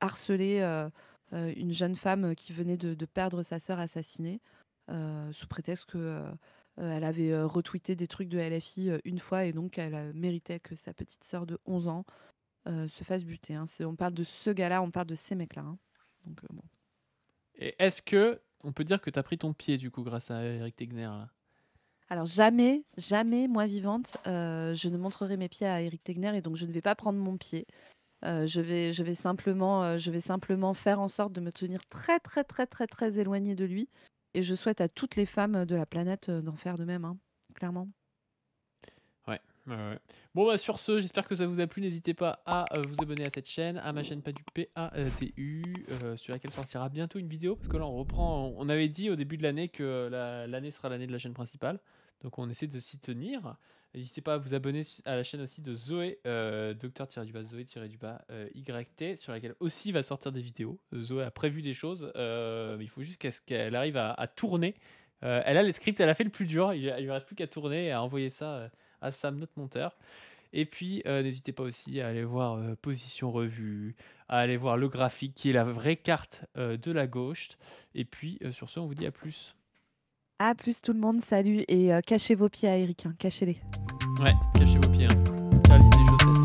B: harceler une jeune femme qui venait de perdre sa sœur assassinée sous prétexte que elle avait retweeté des trucs de LFI une fois et donc elle méritait que sa petite sœur de 11 ans se fasse buter, hein. On parle de ce gars-là, on parle de ces mecs-là, hein. Donc bon.
A: Et est-ce que on peut dire que t'as pris ton pied du coup grâce à Eric Tegner là?
B: Alors jamais, jamais, moi vivante, je ne montrerai mes pieds à Eric Tegner et donc je ne vais pas prendre mon pied. Je vais simplement faire en sorte de me tenir très, très, très, très, très éloignée de lui. Et je souhaite à toutes les femmes de la planète d'en faire de même, hein, clairement.
A: Ouais, ouais, ouais. Bon bah sur ce, j'espère que ça vous a plu. N'hésitez pas à vous abonner à cette chaîne, à ma chaîne Padu PADU, sur laquelle sortira bientôt une vidéo, parce que là on reprend. On avait dit au début de l'année que l'année sera l'année de la chaîne principale, donc on essaie de s'y tenir. N'hésitez pas à vous abonner à la chaîne aussi de Zoé, Zoé-YT, sur laquelle aussi va sortir des vidéos. Zoé a prévu des choses, mais il faut juste qu'elle arrive à tourner. Elle a les scripts, elle a fait le plus dur, il lui reste plus qu'à tourner et à envoyer ça à Sam, notre monteur. Et puis, n'hésitez pas aussi à aller voir Position Revue, à aller voir le graphique qui est la vraie carte de la gauche. Et puis, sur ce, on vous dit à plus.
B: À plus tout le monde, salut. Et cachez vos pieds à Eric, hein, cachez-les.
A: Ouais, cachez vos pieds. Hein. Service des chaussettes.